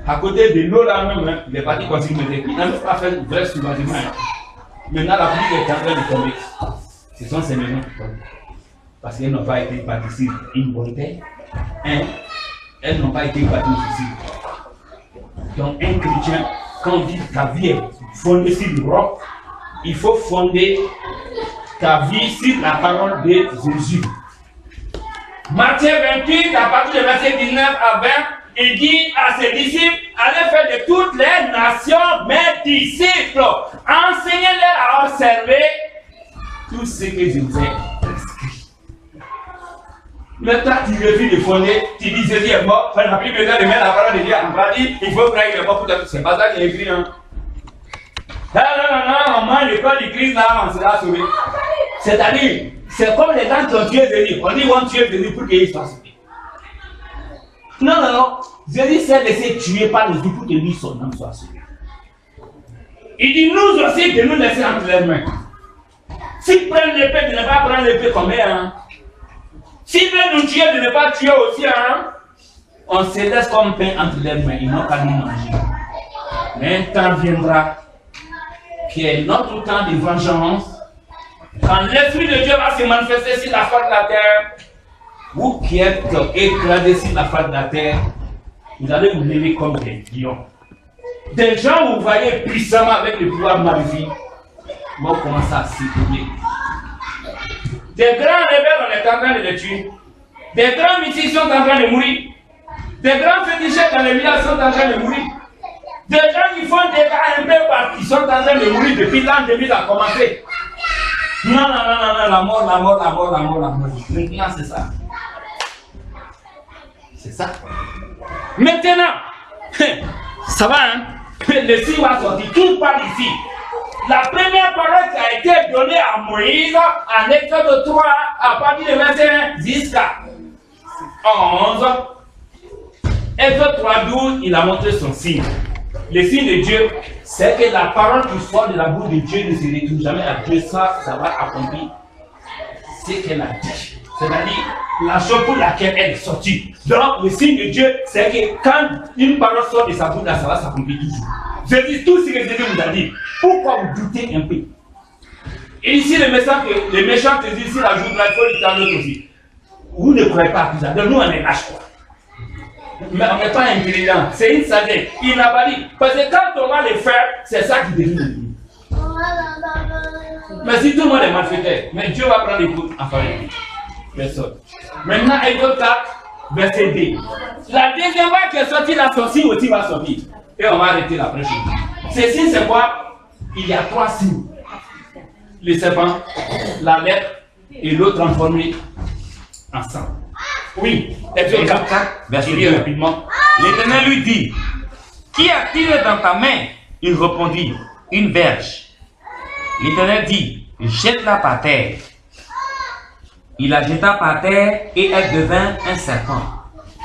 À côté de l'eau là même, hein, il est parti construire une maison. Il n'a même pas fait un vrai sous-bâtiment. Maintenant, la pluie est en train de tomber. Ce sont ces maisons qui tombent. Parce qu'elles n'ont pas été bâties sur une bonne terre. Hein? Elles n'ont pas été bâties ici. Donc un chrétien, quand on dit que ta vie est fondée sur le roc, il faut fonder ta vie sur la parole de Jésus. Matthieu 28, à partir du verset 19 à 20, il dit à ses disciples, allez faire de toutes les nations mes disciples, enseignez-les à observer tout ce que je vous ai prescrit. Maintenant, tu refuses de fonder, tu dis Jésus est mort, tu n'as plus besoin de mettre la parole de Dieu en pratique, il faut croire qu'il est mort pour toi. C'est pas ça qu'il est écrit. Hein. Non, on mange le corps du Christ là, on sera sauvé. C'est-à-dire, c'est comme les gens qui ont tué Jésus. On dit qu'on tue Jésus pour qu'il soit sauvé. Non. Jésus s'est laissé tuer par les autres pour que lui, son âme soit sauvé. Il dit nous aussi de nous laisser entre les mains. S'ils prennent l'épée, de ne pas prendre l'épée comme elle. Hein. S'ils veulent nous tuer, de ne pas tuer aussi, hein. on se laisse comme pain entre les mains, ils n'ont qu'à nous manger. Mais un temps viendra qui est notre temps de vengeance. Quand l'Esprit de Dieu va se manifester sur la face de la terre, vous qui êtes écrasés sur la face de la terre, vous allez vous lever comme des lions. Des gens vous voyez puissamment avec le pouvoir maléfique vont commencer à s'écrouler. Des grands rebelles, on est en train de les tuer. Des grands mythiques sont en train de mourir. Des grands féticheurs dans les villages sont en train de mourir. Des gens qui font des gars un peu partout sont en train de mourir depuis l'an 2000 a commencé. Non, la mort. Maintenant, c'est ça. C'est ça. Maintenant, ça va, hein? Le signe va sortir. Tout parle ici. La première parole qui a été donnée à Moïse en Exode 3, à partir de 21 jusqu'à 11. Exode 3, 12, il a montré son signe. Le signe de Dieu, c'est que la parole qui sort de la bouche de Dieu ne se retourne jamais à Dieu. Ça va accomplir ce qu'elle a dit. C'est-à-dire la chose pour laquelle elle est sortie. Donc, le signe de Dieu, c'est que quand une parole sort de sa bouche, là, ça va s'accomplir toujours. Je dis tout ce que Jésus vous a dit. Pourquoi vous doutez un peu? Et ici, le méchant te dit, si la joue, il faut lui tendre aussi. Vous ne croyez pas à ça. Donc, nous, on est lâche, quoi. Mais on n'est pas intelligent. C'est une sagesse. Il n'a pas dit. Parce que quand on va le faire, c'est ça qui devient le but. Mais si tout le monde est malfaiteur, mais Dieu va prendre les coups en faveur de lui. Personne. Maintenant, Exode 4, verset 2. La deuxième fois qui est sortie, la sortie aussi va sortir. Et on va arrêter la prochaine. Ces signes, c'est quoi? Il y a 3 signes. Le serpent, la lèpre et l'eau transformée ensemble. Oui, Exode 4, verset 2. Rapidement. L'Éternel lui dit, qui a-t-il dans ta main? Il répondit, une verge. L'Éternel dit, jette-la par terre. Il la jeta par terre et elle devint un serpent.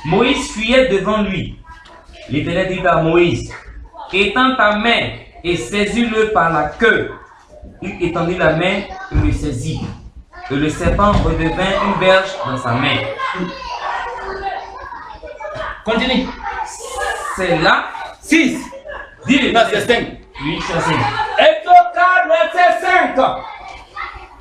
Moïse fuyait devant lui. L'Éternel dit à Moïse, étends ta main et saisis-le par la queue. Il étendit la main et le saisit. Et le serpent redevint une verge dans sa main. Continue. C'est là. 6. Dis-le, verset 5. Oui, c'est 5. Exode 4, verset 5.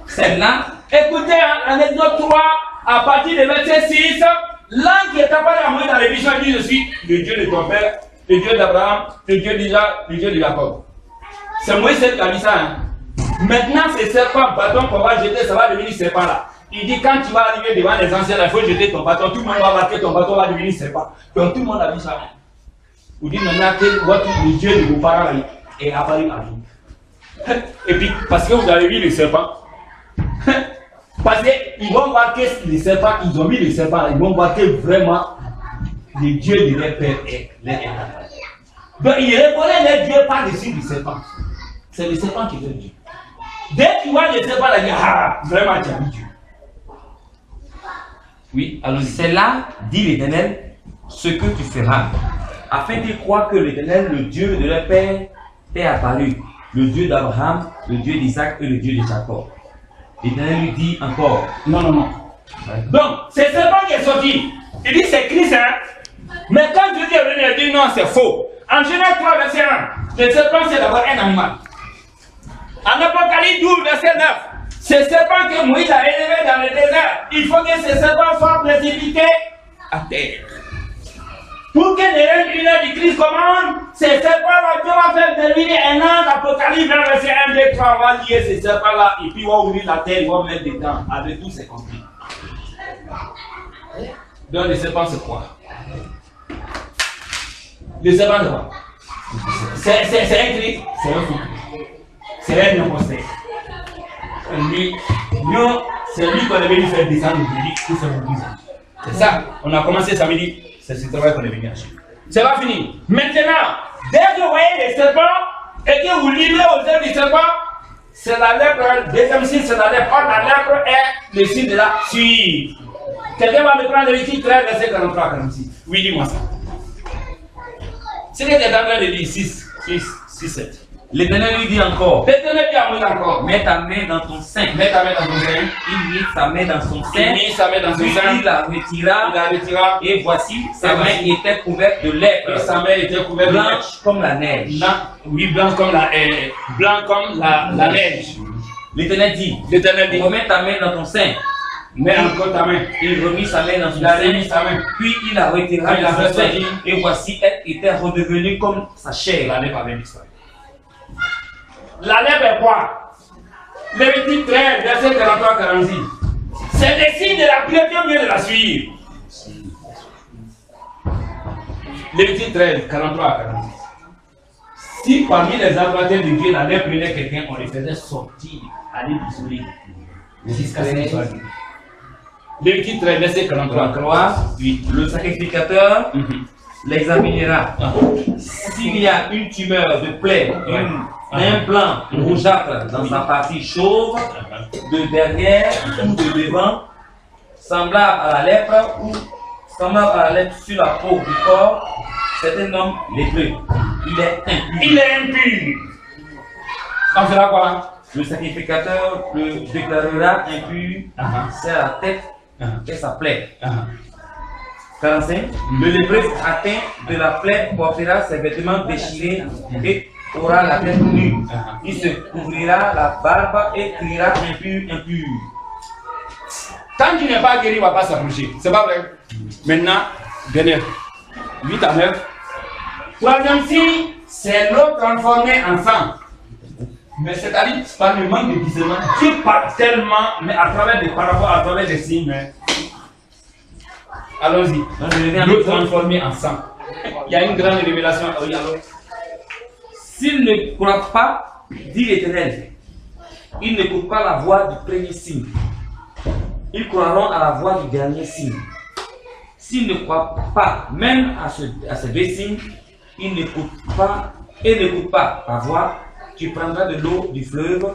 C'est là. Écoutez, en Exode 3, à partir de verset 6, l'ange qui est apparu à Moïse dans les visions dit, je suis le Dieu de ton père, le Dieu d'Abraham, le Dieu d'Isaac, le Dieu de Jacob. C'est Moïse qui a dit ça. Hein. Maintenant, ces serpents, bâton qu'on va jeter, ça va devenir serpent là. Il dit, quand tu vas arriver devant les anciens, il faut jeter ton bâton, tout le monde va marquer ton bâton, va devenir serpent. Donc tout le monde a vu ça. Vous dites maintenant que le Dieu de vos parents est apparu à vous. Et puis, parce que vous avez vu les serpents, parce qu'ils vont marquer les serpents, ils ont mis les serpents, ils vont marquer vraiment le Dieu de leur père et leur père. Donc ils reconnaissent leur Dieu par dessus les serpents. C'est le serpent qui est leur Dieu. Dès qu'ils voient les serpents, ils disent, ah, vraiment tu as mis Dieu. Oui, alors c'est là, dit l'Éternel, ce que tu feras, afin de croire que l'Éternel, le Dieu de leur père, t'est apparu, le Dieu d'Abraham, le Dieu d'Isaac et le Dieu de Jacob. L'Éternel lui dit encore, non. Donc, c'est serpent qui est sorti. Il dit c'est Christ, hein. Mais quand Dieu est venu, il dit non, c'est faux. En Genèse 3, verset 1, le serpent c'est d'abord un animal. En Apocalypse 12, verset 9, ce serpent que Moïse a élevé dans le désert, il faut que ce serpent soit précipité à terre. Pour que les règles du Christ commandent, ces serpents-là, Dieu va faire devenir un an d'Apocalypse, verset 1, 2, 3, on va lier ces serpents-là, et puis on va ouvrir la terre, on va mettre dedans, avec tout c'est compris. Donc les serpents c'est quoi? Les serpents c'est quoi? C'est un Christ, c'est un fou. C'est un imposteur. C'est lui qu'on est venu faire descendre au public pour faire bouger. C'est ça, on a commencé samedi. C'est ce travail qu'on est venu acheter. C'est pas fini. Maintenant, dès que vous voyez les serpents et que vous livrez aux œuvres du serpent, c'est la lèpre. Deuxième signe, c'est la lèpre. Or, la lèpre est le signe de la suite. Quelqu'un va me prendre Lévitique 13, verset 43, 46. Oui, dis-moi ça. C'est ce que tu es en train de dire, 6, 7. L'Éternel lui dit encore, L'Éternel dit à Moïse encore, mets ta main dans ton sein. mets ta main dans ton sein. Il mit sa main dans son Il sein, mit sa main dans son puis sein. il la retira, Il la retira. et voici, sa Et main voici. était couverte de Et lèpre, sa main était couverte de neige. blanche comme la neige. Oui, blanc comme la neige. L'Éternel dit, L'Éternel dit, remets ta main dans ton sein. mets encore ta main. Il remit sa main dans son Il a remis sein, sa main. puis il la retira Il a de son fait sein, sortir. et voici, elle était redevenue comme sa chair. La lèpre avait disparu. La lèpre est quoi? Lévitique 13, verset 43-46. C'est des signes de la pluie que vient de la suivre. Lévitique 13, 43 à 46. Si parmi les adorateurs de Dieu, la lèpre prenait quelqu'un, on les faisait sortir, aller l'isoler. Jusqu'à ce qu'il soit guéri. Lévitique 13, verset 43. 3, le sacrificateur l'examinera. S'il y a une tumeur de plaie, un blanc rougeâtre dans sa partie chauve, de derrière ou de devant, semblable à la lèpre ou semblable à la lèpre sur la peau du corps, c'est un homme lépreux. Il est impur. Il est impur. On fera quoi? Le sacrificateur le déclarera impur, c'est la tête et sa plaie. 45. Le lépreux atteint de la plaie portera ses vêtements déchirés et aura la tête nue. Il se couvrira la barbe et criera impur, impur. Tant qu'il n'est pas guéri, il ne va pas s'approcher. C'est pas vrai? Maintenant, dernier. 8 à 9. Troisième signe, c'est l'eau transformée en sang. Mais c'est-à-dire, par le manque de discernement, Dieu parle tellement, mais à travers des paraboles, à travers des signes. Mais... Allons-y. L'eau transformée en sang. Il y a une grande révélation. S'il ne croit pas, dit l'Éternel, ils n'écoutent pas la voix du premier signe. Ils croiront à la voix du dernier signe. S'ils ne croient pas, même à ces deux signes, ils n'écoutent pas et n'écoutent pas ta voix. Tu prendras de l'eau du fleuve,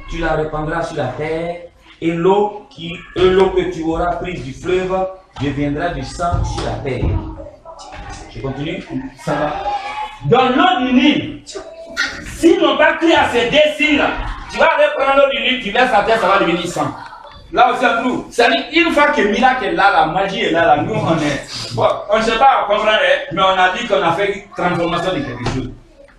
tu la répandras sur la terre, et l'eau que tu auras prise du fleuve deviendra du sang sur la terre. Je continue? Ça va. Dans l'eau du Nil, s'ils n'ont pas cru à ces deux signes-là, tu vas aller prendre l'eau du Nil, tu verses la terre, ça va devenir sang. Là aussi, à nous. C'est-à-dire, une fois que le miracle est là, la magie est là, nous on est. Bon, on ne sait pas comprendre, mais on a dit qu'on a fait une transformation de quelque chose.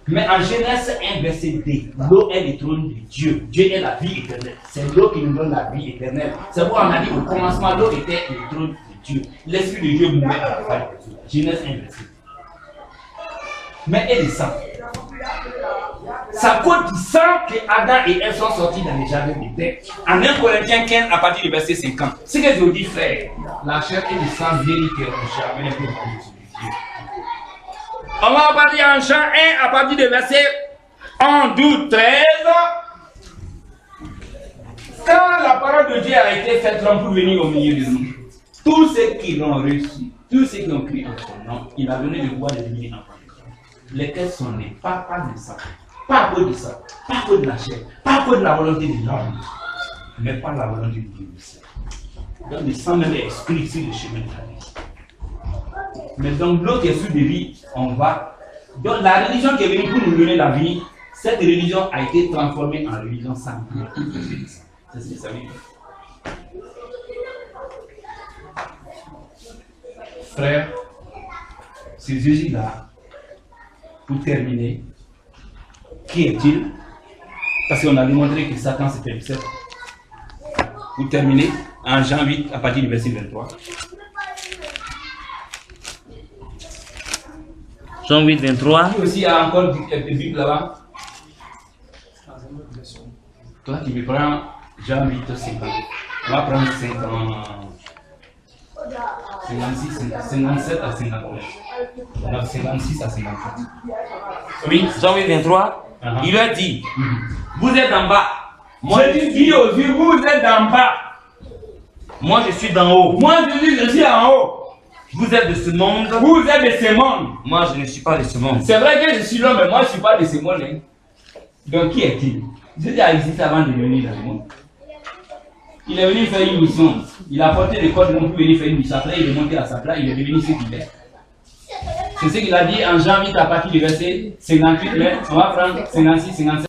Mais en Genèse 1, verset 2, l'eau est le trône de Dieu. Dieu est la vie éternelle. C'est l'eau qui nous donne la vie éternelle. C'est pourquoi on a dit au commencement, l'eau était le trône de Dieu. L'Esprit de Dieu mouvait à la fin. Genèse 1, verset 2. Mais elle est sang. Ça cause du sang que Adam et Ève sont sortis dans les jardins d'Éden. En 1 Corinthiens 15, à partir du verset 50. Ce que je vous dis, frère, la chair et le sang viennent que on jamais plus Dieu. On va partir en Jean 1 à partir du verset 1, 12, 13. Quand la parole de Dieu a été faite pour venir au milieu de nous, tous ceux qui l'ont reçu, tous ceux qui ont crié en son nom, il a donné le pouvoir de devenir enfants. Lesquels sont nés, pas de ça, pas à cause de ça, pas à cause de la chair, pas à cause de la volonté de l'homme, mais par la volonté de Dieu aussi. Donc le sang même est exclu sur le chemin de la vie. Mais donc l'autre est sous de vie, on va. Donc la religion qui est venue pour nous donner la vie, cette religion a été transformée en religion sanguine. C'est ce que ça veut dire. Frère, c'est Jésus-là. Pour terminer, qui est-il? Parce qu'on a démontré que Satan c'était le seul. Pour terminer, en Jean 8, à partir du verset 23. Jean 8, 23. Qui aussi a encore des Bibles là-bas? Toi, tu me prends Jean 8, 50. On va prendre 56, 57 à 59. Alors 56 à 57. Oui. Jean 8, 23. Il leur dit, vous êtes en bas. Moi, je dis aux yeux, vous êtes en bas. Moi, je suis d'en haut. Moi, je dis, je suis en haut. Vous êtes de ce monde. Vous êtes de ce monde. Moi, je ne suis pas de ce monde. C'est vrai que je suis l'homme, mais moi, je ne suis pas de ce monde. Hein. Donc, qui est-il? Jésus a existé avant de venir dans le monde. Il est venu faire une mission. Il a porté les cordes, ils n'ont pu venir faire une mission. Après, il est monté à sa place, il est devenu ce qu'il est. C'est ce qu'il a dit en Jean 8 à partir du verset 58, mais on va prendre 56, 57.